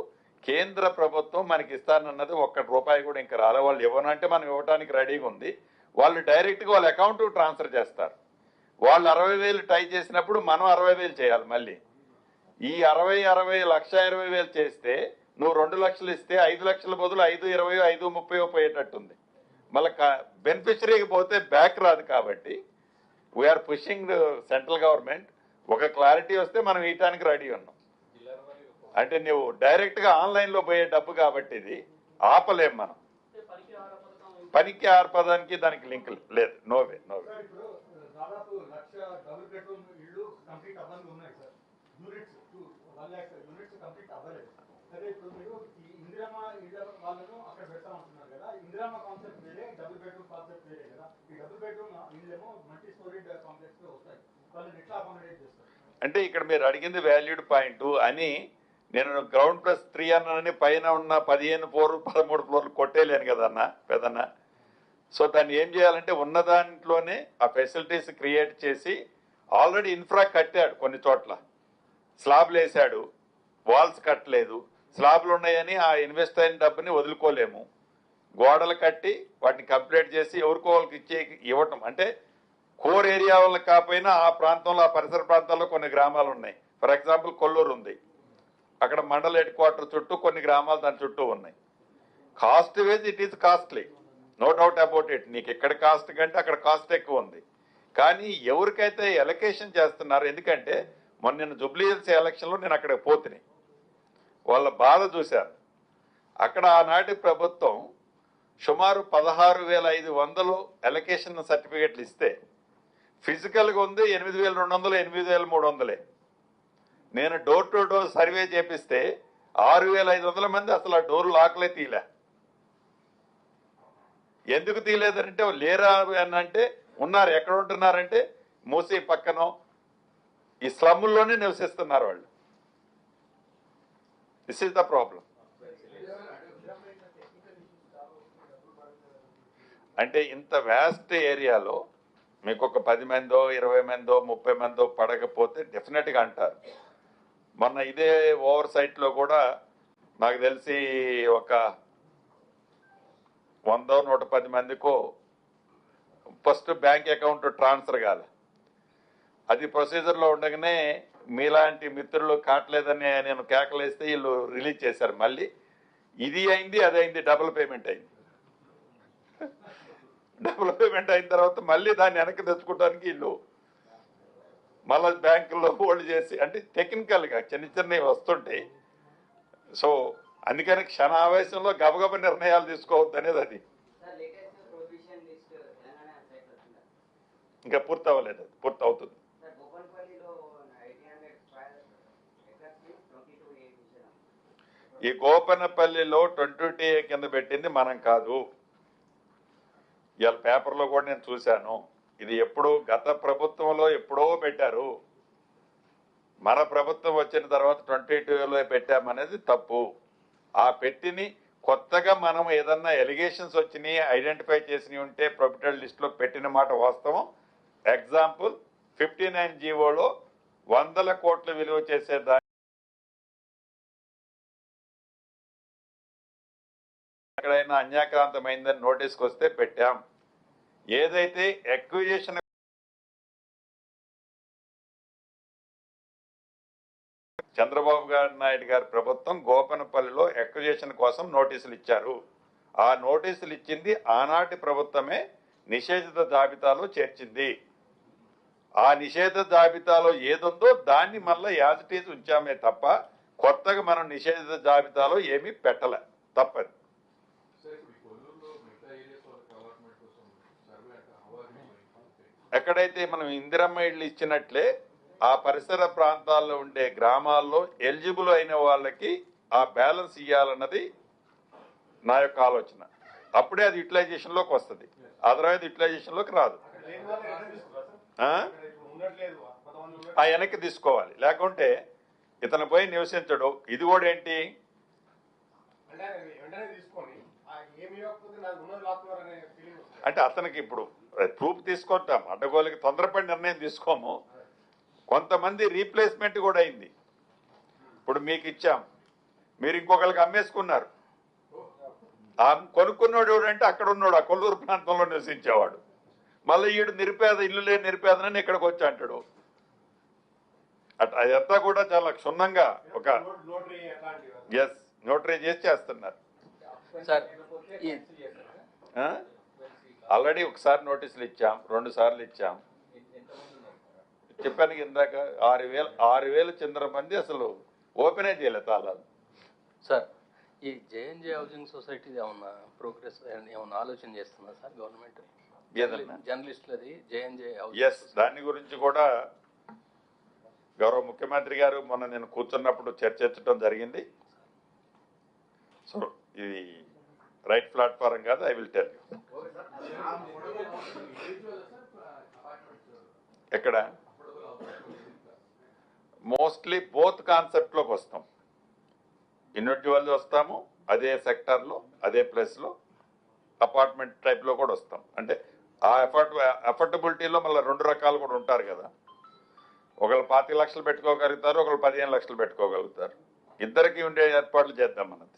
కేంద్ర ప్రభుత్వం మనకి ఇస్తానన్నది 1 రూపాయి కూడా ఇంకా రాలే. వాళ్ళు ఇవ్వనంటే మనం ఇవ్వడానికి రెడీగా ఉంది. వాళ్ళు డైరెక్ట్ గా వాళ్ళ అకౌంట్ ట్రాన్స్ఫర్ చేస్తారు. వాళ్ళు 60,000 టై చేసినప్పుడు మనం 60,000 చేయాలి. మళ్ళీ ఈ 1,20,000 చేస్తే నువ్వు 2 లక్షలు ఇస్తే 5 లక్షల బదులు 5,20, 5,30 పోయేటట్టుంది. మళ్ళీ బెనిఫిషరీకి పోతే బ్యాక్ రాదు. కాబట్టి వీఆర్ పుషింగ్ సెంట్రల్ గవర్నమెంట్. ఒక క్లారిటీ వస్తే మనం ఇయటానికి రెడీ ఉన్నాం. అంటే నువ్వు డైరెక్ట్ గా ఆన్లైన్ లో పోయే డబ్బు కాబట్టి ఇది ఆపలేం మనం. పనికి ఆర్పదానికి దానికి లింక్ లేదు. నోవే. అంటే ఇక్కడ మీరు అడిగింది వ్యాలిడ్ పాయింట్ అని. నేను గ్రౌండ్ +3 అన్నానని పైన ఉన్న 15 ఫ్లోర్లు 13 ఫ్లోర్లు కొట్టేలేను కదన్నా పెదన్నా. సో దాన్ని ఏం చేయాలంటే ఉన్న దాంట్లోనే ఆ ఫెసిలిటీస్ క్రియేట్ చేసి ఆల్రెడీ ఇన్ఫ్రా కట్టాడు. కొన్ని చోట్ల స్లాబ్లు వేసాడు, వాల్స్ కట్టలేదు. స్లాబ్లు ఉన్నాయని ఆ ఇన్వెస్ట్ అయిన డబ్బుని వదులుకోలేము. గోడలు కట్టి వాటిని కంప్లీట్ చేసి ఎవరికో వాళ్ళకి ఇవ్వటం. అంటే కోర్ ఏరియా వాళ్ళకి కాకపోయినా ఆ ప్రాంతంలో ఆ పరిసర ప్రాంతాల్లో కొన్ని గ్రామాలు ఉన్నాయి. ఫర్ ఎగ్జాంపుల్ కొల్లూరు ఉంది, అక్కడ మండల హెడ్-క్వార్టర్ చుట్టూ కొన్ని గ్రామాలు దాని చుట్టూ ఉన్నాయి. Cost wise it is costly, no doubt about it. నీకు ఎక్కడ కాస్ట్ కంటే అక్కడ కాస్ట్ ఎక్కువ ఉంది. కానీ ఎవరికైతే ఎలకేషన్ చేస్తున్నారు, ఎందుకంటే మొన్న జూబ్లీ హిల్స్ ఎలక్షన్లో నేను అక్కడికి పోతిని, వాళ్ళ బాధ చూశాను. అక్కడ ఆనాటి ప్రభుత్వం సుమారు 16,500 ఎలకేషన్ సర్టిఫికెట్లు ఇస్తే ఫిజికల్గా ఉంది 8,200, 8,300. నేను డోర్ టు డోర్ సర్వే చేపిస్తే 6,500 మంది అసలు ఆ డోర్ లాక్లే తీయలే. ఎందుకు తీయలేదంటే లేరా అని అంటే ఉన్నారు. ఎక్కడ ఉంటున్నారంటే మూసీ పక్కనో ఈ స్లమ్ముల్లోనే నివసిస్తున్నారు వాళ్ళు. This is the problem. అంటే ఇంత వ్యాస్ట్ ఏరియాలో మీకు ఒక 10 మందో 20 మందో 30 మందో పడకపోతే డెఫినెట్గా అంటారు. మొన్న ఇదే ఓవర్ సైట్లో కూడా నాకు తెలిసి ఒక 100-110 మందికో ఫస్ట్ బ్యాంక్ అకౌంట్ ట్రాన్స్ఫర్ కాదు. అది ప్రొసీజర్లో ఉండగానే మీలాంటి మిత్రులు కావట్లేదని నేను కేకలేస్తే వీళ్ళు రిలీజ్ చేశారు. మళ్ళీ ఇది అయింది అది అయింది, డబుల్ పేమెంట్ అయింది. డబుల్ పేమెంట్ అయిన తర్వాత మళ్ళీ దాన్ని వెనక్కి తెచ్చుకోవడానికి వీళ్ళు మళ్ళీ బ్యాంకుల్లో హోల్డ్ చేసి, అంటే టెక్నికల్గా చిన్నవి వస్తుంటాయి. సో అందుకని క్షణావేశంలో గబగబ నిర్ణయాలు తీసుకోవద్దు అనేది అది. ఇంకా పూర్తి అవ్వలేదు, అది పూర్తి అవుతుంది. ఈ గోపనపల్లిలో 22A కింద పెట్టింది మనం కాదు. ఇవాళ పేపర్లో కూడా నేను చూశాను. ఇది ఎప్పుడు గత ప్రభుత్వంలో ఎప్పుడో పెట్టారు. మన ప్రభుత్వం వచ్చిన తర్వాత 22లో పెట్టామనేది తప్పు. ఆ పెట్టిని కొత్తగా మనం ఏదన్నా ఎలిగేషన్స్ వచ్చినాయి ఐడెంటిఫై చేసినవి ఉంటే ప్రొబిటెడ్ లిస్టులో పెట్టిన మాట వాస్తవం. ఎగ్జాంపుల్ 59 జీవోలో 100 కోట్ల విలువ చేసేదాన్ని ఎక్కడైనా అన్యాక్రాంతమైందని నోటీస్కి వస్తే పెట్టాం. ఏదైతే ఎక్విజిషన్ చంద్రబాబు నాయుడు గారి ప్రభుత్వం గోపనపల్లిలో ఎక్విజిషన్ కోసం నోటీసులు ఇచ్చారు. ఆ నోటీసులు ఇచ్చింది ఆనాటి ప్రభుత్వమే నిషేధిత జాబితాలో చేర్చింది. ఆ నిషేధ జాబితాలో ఏదుందో దాన్ని మళ్ళీ యాజ్ ఇట్ ఈజ్ ఉంచామే తప్ప కొత్తగా మనం నిషేధిత జాబితాలో ఏమీ పెట్టలే. తప్పది. ఎక్కడైతే మనం ఇందిరమ్మ ఇళ్ళు ఇచ్చినట్లే ఆ పరిసర ప్రాంతాల్లో ఉండే గ్రామాల్లో ఎలిజిబుల్ అయిన వాళ్ళకి ఆ బ్యాలెన్స్ ఇవ్వాలన్నది నా యొక్క ఆలోచన. అప్పుడే అది యూటిలైజేషన్లోకి వస్తుంది. అదర్వైజ్ యూటిలైజేషన్లోకి రాదు. ఆ వెనక్కి తీసుకోవాలి, లేకుంటే ఇతను పోయి నివసించడు. ఇది కూడా ఏంటి అంటే అతనికి ఇప్పుడు ప్రూఫ్ తీసుకుంటాం. అడ్డగోలుకి తొందరపడి నిర్ణయం తీసుకోము. కొంతమంది రీప్లేస్మెంట్ కూడా అయింది. ఇప్పుడు మీకు ఇచ్చాం, మీరు ఇంకొకరికి అమ్మేసుకున్నారు. ఆ కొనుక్కున్నాడు అంటే అక్కడ ఉన్నాడు, ఆ కొల్లూరు ప్రాంతంలో నివసించేవాడు. మళ్ళీ ఈడు నిరుపేద, ఇల్లు లేని నిరుపేదనని ఇక్కడికి వచ్చి అంటాడు. అదంతా కూడా చాలా క్షుణ్ణంగా ఒక నోటరీ చేసి చేస్తున్నారు. ఆల్రెడీ ఒకసారి నోటీసులు ఇచ్చాం, 2 సార్లు ఇచ్చాం. చెప్పాను ఇందాక 6,000 చిల్లర మంది అసలు ఓపెనే చేయలేదు తాళాలు. సార్, ఈ జేఎన్జే హౌసింగ్ సొసైటీ ఏమన్నా ప్రోగ్రెస్ ఏమన్నా ఆలోచన చేస్తుందా సార్ గవర్నమెంట్? జర్నలిస్టులది జేఎన్జే ఎస్, దాని గురించి కూడా గౌరవ ముఖ్యమంత్రి గారు మొన్న నేను కూర్చున్నప్పుడు చర్చించడం జరిగింది. సో ఇది రైట్ ప్లాట్ఫారం కాదు. I will tell you. ఎక్కడ మోస్ట్లీ బోత్ కాన్సెప్ట్లోకి వస్తాం. ఇండివిజువల్ వస్తాము, అదే సెక్టార్లో అదే ప్లేస్లో అపార్ట్మెంట్ టైప్లో కూడా వస్తాం. అంటే ఆ అఫోర్డబిలిటీలో మళ్ళీ 2 రకాలు కూడా ఉంటారు కదా. ఒకళ్ళు 25 లక్షలు పెట్టుకోగలుగుతారు, ఒకళ్ళు 15 లక్షలు పెట్టుకోగలుగుతారు. ఇద్దరికి ఉండే ఏర్పాట్లు చేద్దాం అన్నది.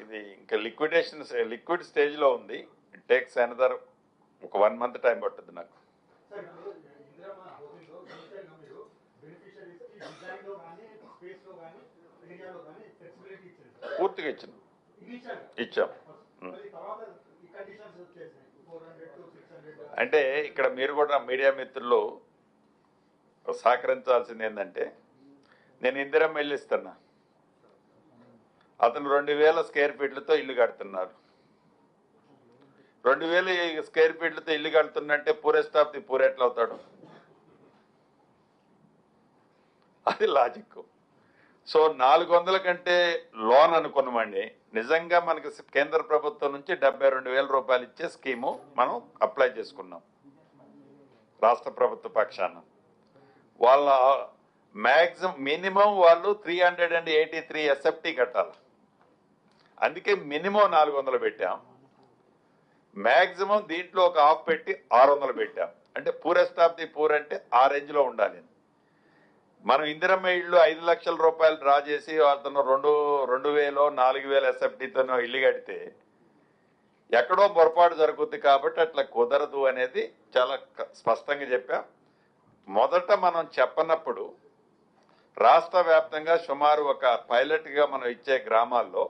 ఇది ఇంకా లిక్విడ్ స్టేజ్లో ఉంది. ఇట్ టేక్స్ అనదర్ ఒక 1 మంత్ టైం పడుతుంది నాకు. పూర్తిగా ఇచ్చాం. అంటే ఇక్కడ మీరు కూడా మీడియా మిత్రులు సహకరించాల్సింది ఏంటంటే, నేను ఇందిరమ్మ ఇల్లు ఇస్తున్నా, అతను 2,000 స్క్వేర్ ఫీట్లతో ఇల్లు కడుతున్నారు. 2000 స్క్వేర్ ఫీట్లతో ఇల్లు కడుతున్నంటే పూరెస్ట్ ఆఫ్ ది పూర్ ఎట్లా అవుతాడు? అది లాజిక్. సో 400 కంటే లోన్ అనుకున్నామండి. నిజంగా మనకి కేంద్ర ప్రభుత్వం నుంచి 72,000 రూపాయలు ఇచ్చే స్కీము మనం అప్లై చేసుకున్నాం రాష్ట్ర ప్రభుత్వ పక్షాన. వాళ్ళ మినిమం వాళ్ళు 383 SFT కట్టాలి. అందుకే మినిమం 400 పెట్టాం. మ్యాక్సిమం దీంట్లో ఒక హాఫ్ పెట్టి 600 పెట్టాం. అంటే పూరెస్ట్ ఆఫ్ ది పూర్ అంటే ఆ రేంజ్లో ఉండాలి. మనం ఇందిరమ్మ ఇళ్ళు 5 లక్షల రూపాయలు డ్రా చేసి అతను 2,000 4,000 SFTతోనో ఇల్లు కడితే ఎక్కడో పొరపాటు జరుగుతుంది. కాబట్టి అట్లా కుదరదు అనేది చాలా స్పష్టంగా చెప్పాం. మొదట మనం చెప్పనప్పుడు రాష్ట్ర వ్యాప్తంగా సుమారు ఒక పైలట్గా మనం ఇచ్చే గ్రామాల్లో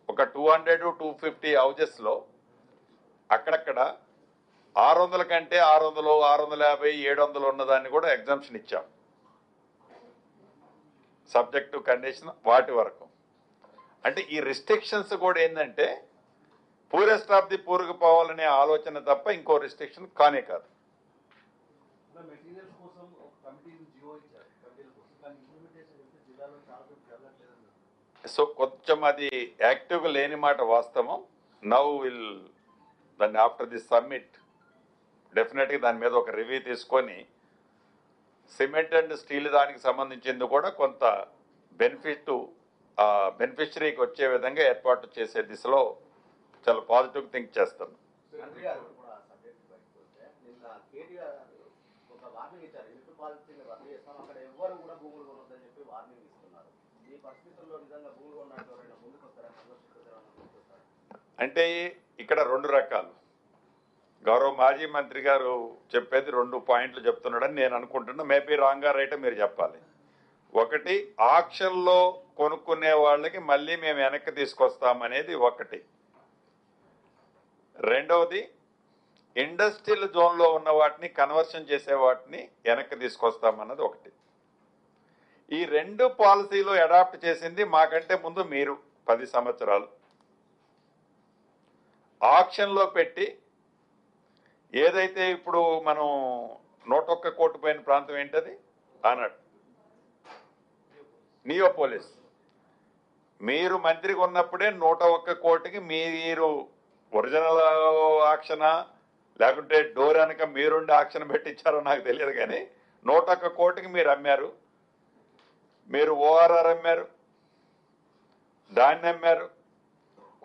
ఒక 200-250 హౌజెస్లో అక్కడక్కడ 600 కంటే 600, 650, 700 ఉన్నదాన్ని కూడా ఎగ్జామ్షన్ ఇచ్చాం. సబ్జెక్ట్ టు కండిషన్ వాటి వరకు. అంటే ఈ రిస్ట్రిక్షన్స్ కూడా ఏంటంటే పూరెస్ట్ ఆఫ్ ది పూర్కి పోవాలనే ఆలోచన తప్ప ఇంకో రిస్ట్రిక్షన్ కానే కాదు. సో కొంచెం అది యాక్టివ్గా లేని మాట వాస్తవం. నౌ విల్ దాన్ని ఆఫ్టర్ ది సమ్మిట్ డెఫినెట్గా దాని మీద ఒక రివ్యూ తీసుకొని సిమెంట్ అండ్ స్టీల్ దానికి సంబంధించింది కూడా కొంత బెనిఫిషరీకి వచ్చే విధంగా ఏర్పాటు చేసే దిశలో చాలా పాజిటివ్ థింక్ చేస్తాను. అంటే ఇక్కడ 2 రకాలు. గౌరవ మాజీ మంత్రి గారు చెప్పేది 2 పాయింట్లు చెప్తున్నాడని నేను అనుకుంటున్నా. మేబీ రాంగ్ గా రైట్ మీరు చెప్పాలి. ఒకటి, ఆక్షన్లో కొనుక్కునే వాళ్ళకి మళ్ళీ మేము వెనక్కి తీసుకొస్తామనేది ఒకటి. రెండవది, ఇండస్ట్రియల్ జోన్లో ఉన్న వాటిని కన్వర్షన్ చేసే వాటిని వెనక్కి తీసుకొస్తామన్నది ఒకటి. ఈ 2 పాలసీలు అడాప్ట్ చేసింది మాకంటే ముందు మీరు 10 సంవత్సరాలు ఆక్షన్లో పెట్టి ఏదైతే ఇప్పుడు మనం 101 కోటి పైన ప్రాంతం ఏంటది అన్నాడు నియోపోలిస్. మీరు మంత్రిగా ఉన్నప్పుడే 101 కోటికి మీరు ఒరిజినల్ ఆక్షనా లేకుంటే డోర్ వెనక మీరుండి ఆక్షన్ పెట్టించారో నాకు తెలియదు, కానీ 101 కోటికి మీరు అమ్మారు. మీరు ఓఆర్ఆర్ అమ్మారు, దాన్ని అమ్మారు,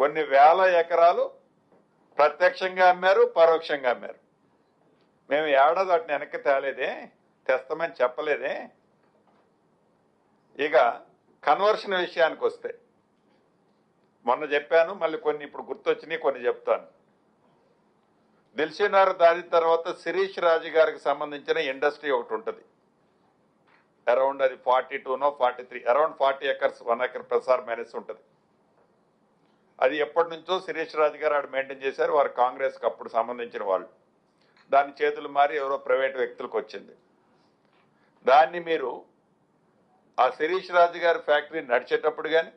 కొన్ని వేల ఎకరాలు ప్రత్యక్షంగా అమ్మారు, పరోక్షంగా అమ్మారు. మేము ఏడాది వాటిని వెనక్కి తేలేదే, తెస్తామని చెప్పలేదే. ఇక కన్వర్షన్ విషయానికి వస్తే మొన్న చెప్పాను, మళ్ళీ కొన్ని ఇప్పుడు గుర్తొచ్చినాయి, కొన్ని చెప్తాను. దిల్సుఖ్నగర్ దాని తర్వాత శిరీష్ రాజు గారికి సంబంధించిన ఇండస్ట్రీ ఒకటి ఉంటుంది. అరౌండ్ అది 42నో 43, అరౌండ్ 40 acres, 1 acre ± ఉంటుంది. అది ఎప్పటి నుంచో శిరీష్ రాజు గారు ఆడ మెయింటైన్ చేశారు. వారు కాంగ్రెస్కి అప్పుడు సంబంధించిన వాళ్ళు. దాని చేతులు మారి ఎవరో ప్రైవేట్ వ్యక్తులకు వచ్చింది. దాన్ని మీరు ఆ శిరీష్ రాజు గారి ఫ్యాక్టరీ నడిచేటప్పుడు కానీ,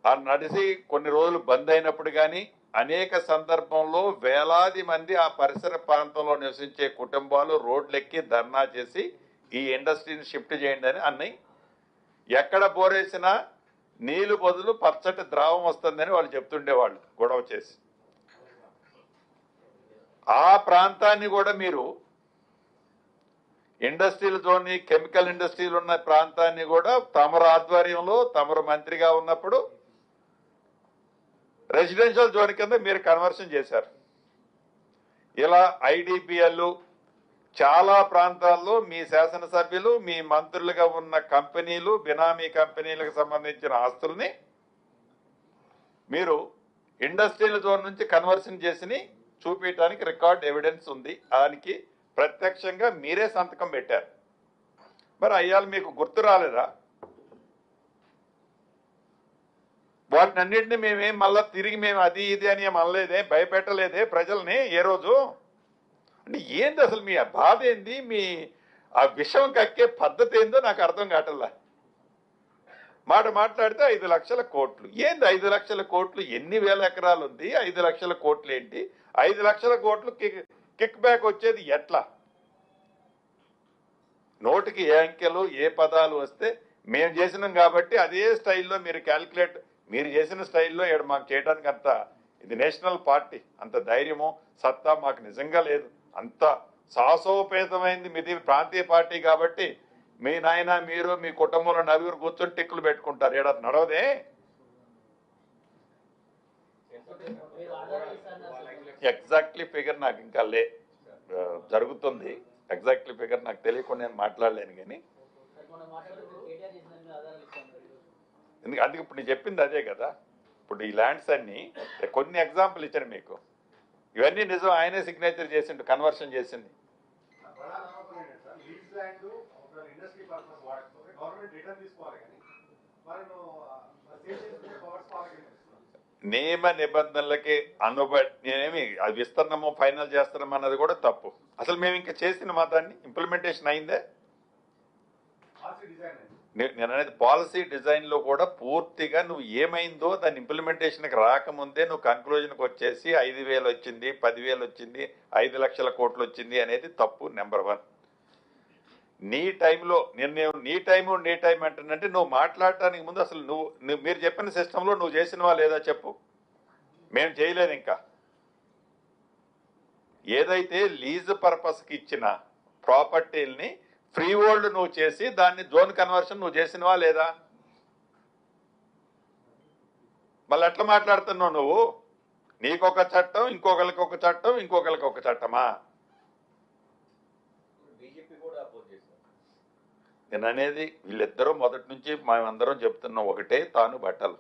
ఆ నడిచి కొన్ని రోజులు బంద్ అయినప్పుడు కానీ, అనేక సందర్భంలో వేలాది మంది ఆ పరిసర ప్రాంతంలో నివసించే కుటుంబాలు రోడ్లెక్కి ధర్నా చేసి ఈ ఇండస్ట్రీని షిఫ్ట్ చేయండి అని అన్నాయి. ఎక్కడ బోరేసినా నీళ్లు బదులు పచ్చటి ద్రావం వస్తుందని వాళ్ళు చెప్తుండేవాళ్ళు గొడవ చేసి. ఆ ప్రాంతాన్ని కూడా మీరు ఇండస్ట్రియల్ జోన్, కెమికల్ ఇండస్ట్రీలు ఉన్న ప్రాంతాన్ని కూడా తమరు ఆధ్వర్యంలో తమరు మంత్రిగా ఉన్నప్పుడు రెసిడెన్షియల్ జోన్ కింద మీరు కన్వర్షన్ చేశారు. ఇలా ఐడిపిఎల్ చాలా ప్రాంతాల్లో మీ శాసనసభ్యులు, మీ మంత్రులుగా ఉన్న కంపెనీలు, బినామీ కంపెనీలకు సంబంధించిన ఆస్తుల్ని మీరు ఇండస్ట్రియల్ జోన్ నుంచి కన్వర్షన్ చేసి చూపించడానికి రికార్డ్ ఎవిడెన్స్ ఉంది. దానికి ప్రత్యక్షంగా మీరే సంతకం పెట్టారు. మరి అయ్యాలు మీకు గుర్తు రాలేదా? వాటిని అన్నింటినీ మేమేం మళ్ళా తిరిగి మేము అది ఇది అని ఏం అనలేదే, భయపెట్టలేదే ప్రజల్ని ఏ రోజు? అంటే ఏంది అసలు మీ బాధ ఏంది? మీ ఆ విషయం కక్కే పద్ధతి ఏందో నాకు అర్థం కావట్లా. మాట్లాడితే 5 లక్షల కోట్లు. ఏంది 5 లక్షల కోట్లు? ఎన్ని వేల ఎకరాలు ఉంది? 5 లక్షల కోట్లు ఏంటి? 5 లక్షల కోట్లు కిక్ బ్యాక్ వచ్చేది ఎట్లా? నోటికి ఏ అంకెలు ఏ పదాలు వస్తే మేము చేసినాం కాబట్టి అదే స్టైల్లో మీరు క్యాల్కులేట్, మీరు చేసిన స్టైల్లో ఇక్కడ మాకు చేయడానికి అంత, ఇది నేషనల్ పార్టీ, అంత ధైర్యము సత్తా మాకు నిజంగా లేదు. అంత సాహసోపేతమైంది మీది ప్రాంతీయ పార్టీ కాబట్టి మీ నాయన మీరు మీ కుటుంబంలో నలుగురు కూర్చొని టిక్కులు పెట్టుకుంటారు. ఏడా నడవదే. ఎగ్జాక్ట్లీ ఫిగర్ నాకు ఇంకా జరుగుతుంది. ఎగ్జాక్ట్లీ ఫిగర్ నాకు తెలియకుండా నేను మాట్లాడలేను. కానీ అందుకే ఇప్పుడు నేను చెప్పింది అదే కదా. ఇప్పుడు ఈ ల్యాండ్స్ అన్ని కొన్ని ఎగ్జాంపుల్ ఇచ్చాను మీకు. ఇవన్నీ నిజం. ఆయనే సిగ్నేచర్ చేసిండు, కన్వర్షన్ చేసింది. నియమ నిబంధనలకి నేనేమి అది విస్తరణము ఫైనల్ చేస్తున్నాం అన్నది కూడా తప్పు. అసలు మేము ఇంకా చేసిన మాత్రాన్ని ఇంప్లిమెంటేషన్ అయిందే. నేను అనేది పాలసీ డిజైన్ లో కూడా పూర్తిగా నువ్వు ఏమైందో దాని ఇంప్లిమెంటేషన్కి రాకముందే నువ్వు కన్క్లూజన్కి వచ్చేసి 5,000 వచ్చింది, 10,000 వచ్చింది, 5 లక్షల కోట్లు వచ్చింది అనేది తప్పు. నెంబర్ 1. నీ టైంలో నేను నీ టైం అంటున్నంటే నువ్వు మాట్లాడటానికి ముందు అసలు నువ్వు మీరు చెప్పిన సిస్టంలో నువ్వు చేసినవా లేదా చెప్పు. మేము చేయలేదు. ఇంకా ఏదైతే లీజ్ పర్పస్కి ఇచ్చిన ప్రాపర్టీల్ని ఫ్రీ హోల్డ్ నువ్వు చేసి దాన్ని జోన్ కన్వర్షన్ నువ్వు చేసినవా లేదా? మళ్ళీ ఎట్లా మాట్లాడుతున్నావు నువ్వు? నీకొక చట్టం, ఇంకొకరికి ఒక చట్టం, ఇంకొకరికి ఒక చట్టమా? నేను అనేది వీళ్ళిద్దరూ మొదటి నుంచి మేమందరం చెప్తున్నాం ఒకటే తాను బట్టలు.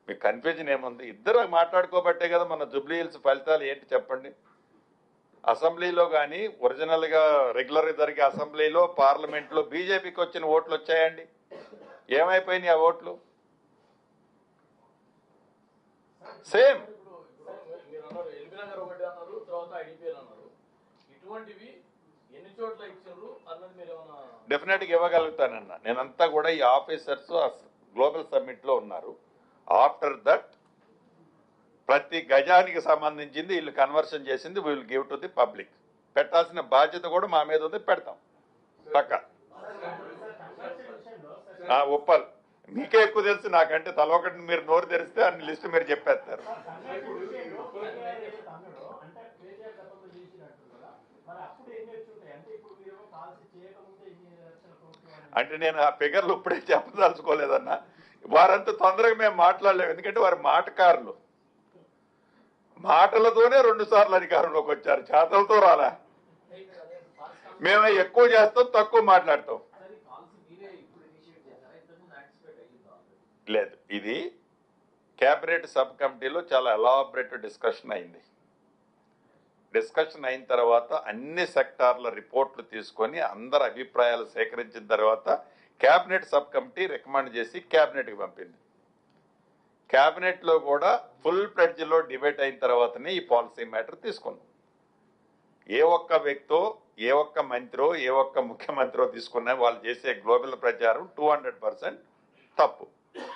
మీకు కన్ఫ్యూజన్ ఏముంది? ఇద్దరు మాట్లాడుకోబట్టే కదా మన జూబ్లీ హిల్స్ ఫలితాలు ఏంటి చెప్పండి. అసెంబ్లీలో కానీ ఒరిజినల్గా రెగ్యులర్గా జరిగే అసెంబ్లీలో, పార్లమెంట్లో బీజేపీకి వచ్చిన ఓట్లు వచ్చాయండి. ఏమైపోయినాయి ఆ ఓట్లు? సేమ్. డెఫినెట్గా ఇవ్వగలుగుతానన్నా. నేనంతా కూడా ఈ ఆఫీసర్స్ గ్లోబల్ సమ్మిట్లో ఉన్నారు. ఆఫ్టర్ దట్ ప్రతి గజానికి సంబంధించింది వీళ్ళు కన్వర్షన్ చేసింది will give to the public. పెట్టాల్సిన బాధ్యత కూడా మా మీద ఉంది, పెడతాం పక్క. ఒప్పల్ మీకే ఎక్కువ తెలుసు నాకంటే. తలొకటి మీరు నోరు తెరిస్తే అన్ని లిస్టు మీరు చెప్పేస్తారు. అంటే నేను ఆ ఫిగర్లు ఇప్పుడే చెప్పదలుచుకోలేదన్నా. వారంతా తొందరగా మేము మాట్లాడలేము, ఎందుకంటే వారు మాటకారులు. మాటలతోనే 2 సార్లు అధికారంలోకి వచ్చారు, చేతలతో రాలా. మేము ఎక్కువ చేస్తాం, తక్కువ మాట్లాడతాం. లేదు, ఇది క్యాబినెట్ సబ్ కమిటీలో చాలా ఎలాబరేట్ డిస్కషన్ అయింది. డిస్కషన్ అయిన తర్వాత అన్ని సెక్టార్ల రిపోర్ట్లు తీసుకొని అందరి అభిప్రాయాలు సేకరించిన తర్వాత క్యాబినెట్ సబ్ కమిటీ రికమెండ్ చేసి క్యాబినెట్కి పంపింది. క్యాబినెట్లో కూడా ఫుల్ ఫ్లెడ్జ్లో డిబేట్ అయిన తర్వాతనే ఈ పాలసీ మ్యాటర్ తీసుకున్నాం. ఏ ఒక్క వ్యక్తో, ఏ ఒక్క మంత్రో, ఏ ఒక్క ముఖ్యమంత్రో తీసుకున్నా వాళ్ళు చేసే గ్లోబల్ ప్రచారం 200% తప్పు.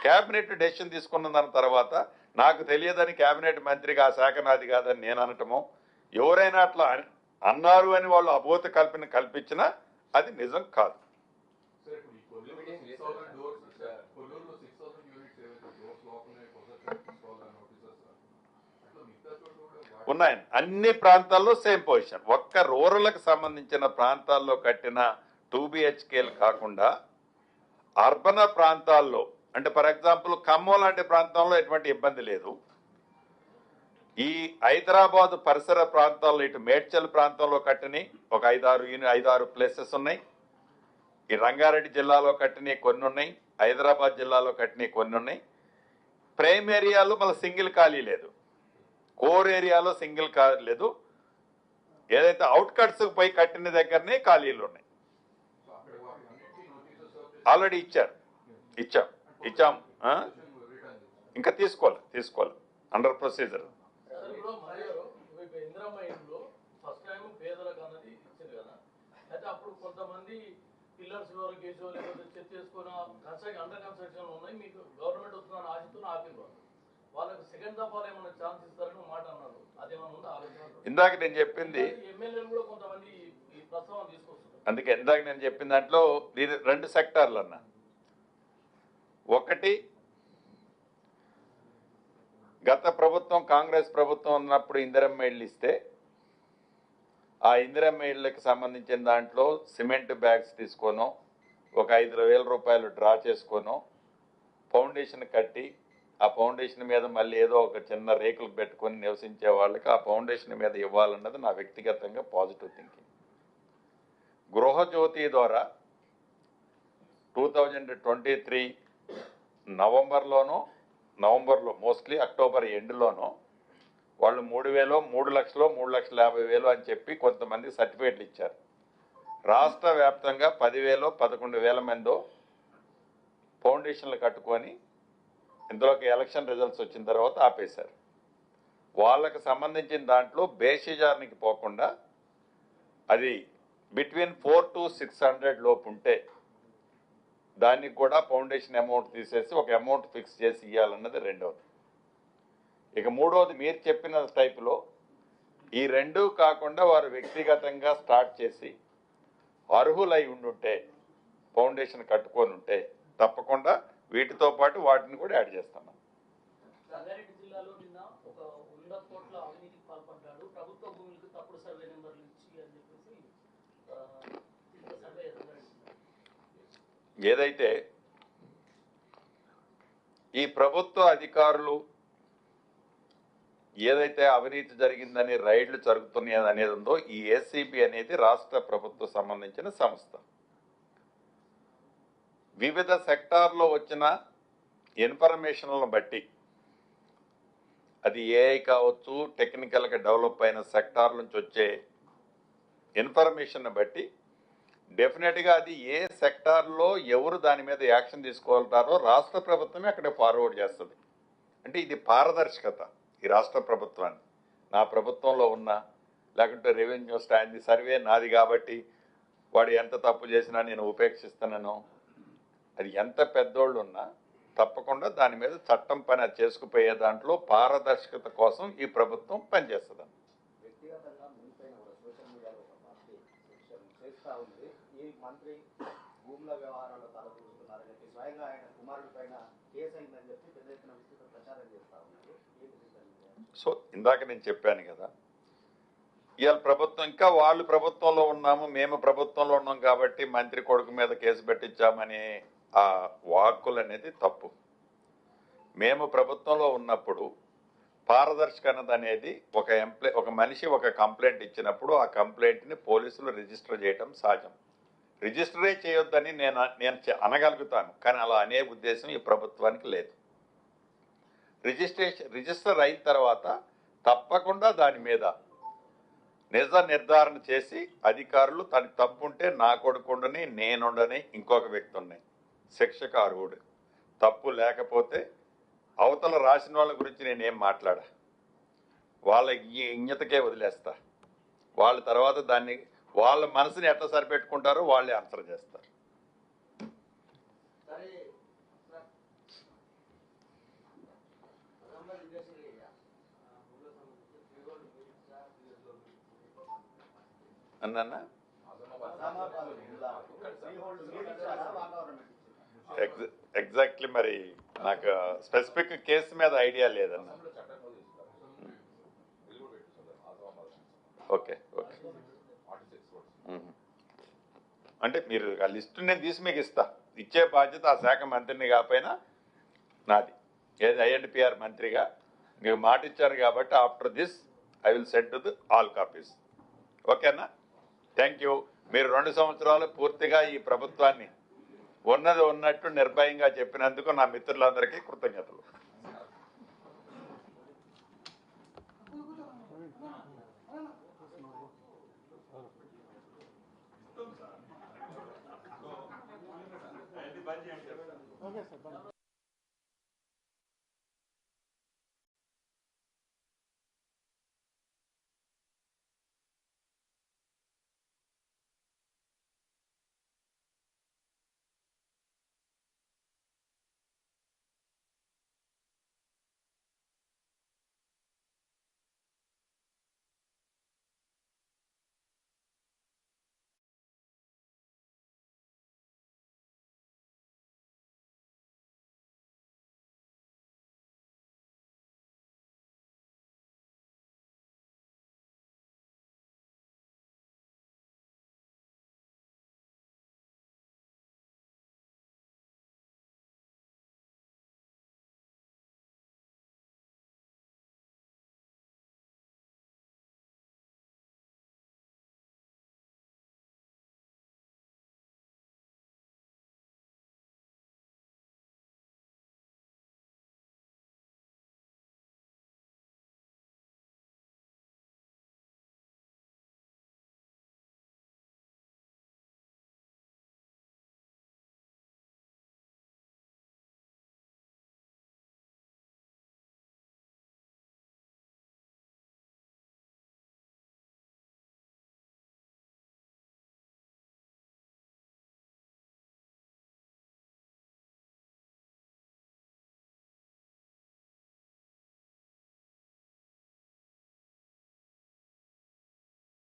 క్యాబినెట్ డెసిషన్ తీసుకున్న దాని తర్వాత నాకు తెలియదని క్యాబినెట్ మంత్రిగా ఆ శాఖ నాది కాదని నేను అనటము, ఎవరైనా అట్లా అన్నారు అని వాళ్ళు అబోధ కల్పించినా అది నిజం కాదు. ఉన్నాయండి అన్ని ప్రాంతాల్లో సేమ్ పొజిషన్. ఒక్క రూరల్కి సంబంధించిన ప్రాంతాల్లో కట్టిన 2 BHKలు కాకుండా అర్బన్ ప్రాంతాల్లో, అంటే ఫర్ ఎగ్జాంపుల్ ఖమ్మం లాంటి ప్రాంతంలో ఎటువంటి ఇబ్బంది లేదు. ఈ హైదరాబాద్ పరిసర ప్రాంతాల్లో ఇటు మేడ్చల్ ప్రాంతంలో కట్టినవి ఒక 5-6 ప్లేసెస్ ఉన్నాయి. ఈ రంగారెడ్డి జిల్లాలో కట్టినవి కొన్ని ఉన్నాయి, హైదరాబాద్ జిల్లాలో కట్టినవి కొన్ని ఉన్నాయి. ప్రైమ్ ఏరియాలో మళ్ళీ సింగిల్ ఖాళీ లేదు, కోర్ ఏరియాలో సింగిల్ ఖాళీ లేదు. ఏదైతే అవుట్కట్స్ పోయి కట్టిన దగ్గరనే ఖాళీలు ఉన్నాయి. ఆల్రెడీ ఇచ్చాం. ఇంకా తీసుకోవాలి అండర్ ప్రొసీజర్. పిల్లర్స్ వరకు వేసో లేకపోతే చెత్త వేసుకున్న అండర్ కన్స్ట్రక్షన్ ఉన్నాయి, మీకు గవర్నమెంట్ వస్తుందని ఆశతో ఆపిన వాళ్ళకి సెకండ్ దఫాలు ఏమైనా ఛాన్స్ ఇస్తారని మాట అన్నారు. అదేమన్నా ఉందా ఆలోచన? ఇందాక నేను చెప్పింది ఎమ్మెల్యేలు కూడా కొంతమంది ఈ ప్రస్తావన తీసుకొస్తున్నారు. అందుకే ఇందాక నేను చెప్పిన దాంట్లో రెండు సెక్టార్లు అన్నా. ఒకటి, గత ప్రభుత్వం కాంగ్రెస్ ప్రభుత్వం ఉన్నప్పుడు ఇందిరమ్మ ఇళ్ళు ఇస్తే ఆ ఇందిరమ్మ ఇళ్ళకి సంబంధించిన దాంట్లో సిమెంట్ బ్యాగ్స్ తీసుకోను, ఒక 5,000 రూపాయలు డ్రా చేసుకోను, ఫౌండేషన్ కట్టి ఆ ఫౌండేషన్ మీద మళ్ళీ ఏదో ఒక చిన్న రేకులు పెట్టుకొని నివసించే వాళ్ళకి ఆ ఫౌండేషన్ మీద ఇవ్వాలన్నది నా వ్యక్తిగతంగా పాజిటివ్ థింకింగ్. గృహజ్యోతి ద్వారా 2023 నవంబర్లో మోస్ట్లీ అక్టోబర్ ఎండ్లోనో వాళ్ళు 3,000, 3 లక్షలు, 3,50,000 అని చెప్పి కొంతమంది సర్టిఫికేట్లు ఇచ్చారు. రాష్ట్ర వ్యాప్తంగా 10,000, 11,000 మందో ఫౌండేషన్లు కట్టుకొని ఇందులోకి ఎలక్షన్ రిజల్ట్స్ వచ్చిన తర్వాత ఆపేశారు. వాళ్ళకు సంబంధించిన దాంట్లో బేషిజార్నికి పోకుండా అది బిట్వీన్ 400 to 600 లోపు ఉంటే దానికి కూడా ఫౌండేషన్ అమౌంట్ తీసేసి ఒక అమౌంట్ ఫిక్స్ చేసి ఇవ్వాలన్నది రెండవది. ఇక మూడవది, మీరు చెప్పిన టైపులో ఈ రెండూ కాకుండా వారు వ్యక్తిగతంగా స్టార్ట్ చేసి అర్హులై ఉండుంటే ఫౌండేషన్ కట్టుకొని ఉంటే తప్పకుండా వీటితో పాటు వాటిని కూడా యాడ్ చేస్తున్నాం. సంగారెడ్డి జిల్లాలో నిన్న ఒక 100 కోట్ల అవినీతికి పాల్పడ్డాడు, ప్రభుత్వ భూములకు తప్పుడు సర్వే నెంబర్లు ఇచ్చి అని చెప్పేసి సర్వే ఏదైతే ఈ ప్రభుత్వ అధికారులు ఏదైతే అవినీతి జరిగిందని రైడ్లు జరుగుతున్నాయి అనేది ఉందో, ఈ ఏసీబీ అనేది రాష్ట్ర ప్రభుత్వం సంబంధించిన సంస్థ. వివిధ సెక్టార్లో వచ్చిన ఇన్ఫర్మేషన్లను బట్టి, అది ఏఐ కావచ్చు, టెక్నికల్గా డెవలప్ అయిన సెక్టార్ నుంచి వచ్చే ఇన్ఫర్మేషన్ బట్టి డెఫినెట్గా అది ఏ సెక్టార్లో ఎవరు దాని మీద యాక్షన్ తీసుకోగలుగుతారో రాష్ట్ర ప్రభుత్వమే అక్కడ ఫార్వర్డ్ చేస్తుంది. అంటే ఇది పారదర్శకత ఈ రాష్ట్ర ప్రభుత్వాన్ని. నా ప్రభుత్వంలో ఉన్న లేకుంటే రెవెన్యూ స్టాండ్ సర్వే నాది కాబట్టి వాడు ఎంత తప్పు చేసినా నేను ఉపేక్షిస్తున్నాను, అది ఎంత పెద్దోళ్ళు ఉన్నా తప్పకుండా దాని మీద చట్టం పని అది చేసుకుపోయే దాంట్లో పారదర్శకత కోసం ఈ ప్రభుత్వం పనిచేస్తుంది. వ్యక్తిగతంగా మీపైన కూడా సోషల్ మీడియాలో ఒక పార్టీ చేస్తూ ఉంది, ఈ మంత్రి భూముల వ్యవహారాల్లో తలదూరుస్తున్నారని చెప్పి స్వయంగా ఆయన కుమారుడి పైన కేసు అయిందని చెప్పి పెద్ద ఎత్తున విస్తృత ప్రచారం చేస్తూ ఉన్నారు. సో ఇందాక నేను చెప్పాను కదా, ఇవాళ ప్రభుత్వం ఇంకా వాళ్ళు ప్రభుత్వంలో ఉన్నాము, మేము ప్రభుత్వంలో ఉన్నాం కాబట్టి మంత్రి కొడుకు మీద కేసు పెట్టించామని ఆ వాక్కులు అనేది తప్పు. మేము ప్రభుత్వంలో ఉన్నప్పుడు పారదర్శకత అనేది ఒక మనిషి ఒక కంప్లైంట్ ఇచ్చినప్పుడు ఆ కంప్లైంట్ని పోలీసులు రిజిస్టర్ చేయడం సహజం. రిజిస్టరే చేయొద్దని నేను అనగలుగుతాను, కానీ అలా అనే ఉద్దేశం ఈ ప్రభుత్వానికి లేదు. రిజిస్టర్ అయిన తర్వాత తప్పకుండా దాని మీద నిజ నిర్ధారణ చేసి అధికారులు తన తప్పుంటే నా కొడుకుండని, నేనుండని, ఇంకొక వ్యక్తి ఉన్నాయి, శిక్షకు అర్హుడు. తప్పు లేకపోతే అవతల రాసిన వాళ్ళ గురించి నేనేం మాట్లాడా, వాళ్ళ ఇజ్ఞతకే వదిలేస్తా. వాళ్ళ తర్వాత దాన్ని వాళ్ళ మనసుని ఎట్లా సరిపెట్టుకుంటారో వాళ్ళే ఆన్సర్ చేస్తారు. అన్న ఎగ్జాక్ట్లీ మరి నాకు స్పెసిఫిక్ కేసు మీద ఐడియా లేదన్న. ఓకే ఓకే, అంటే మీరు ఆ లిస్టు నేను తీసి మీకు ఇస్తా. ఇచ్చే బాధ్యత ఆ శాఖ మంత్రిని కాకపోయినా నాది. ఏది ఐఎన్పిఆర్ మంత్రిగా మీకు మాట ఇచ్చారు కాబట్టి after this I will send to all copies. ఓకేనా? Thank you. మీరు 2 సంవత్సరాలు పూర్తిగా ఈ ప్రభుత్వాన్ని ఉన్నది ఉన్నట్టు నిర్భయంగా చెప్పినందుకు నా మిత్రులందరికీ కృతజ్ఞతలు. Okay sir.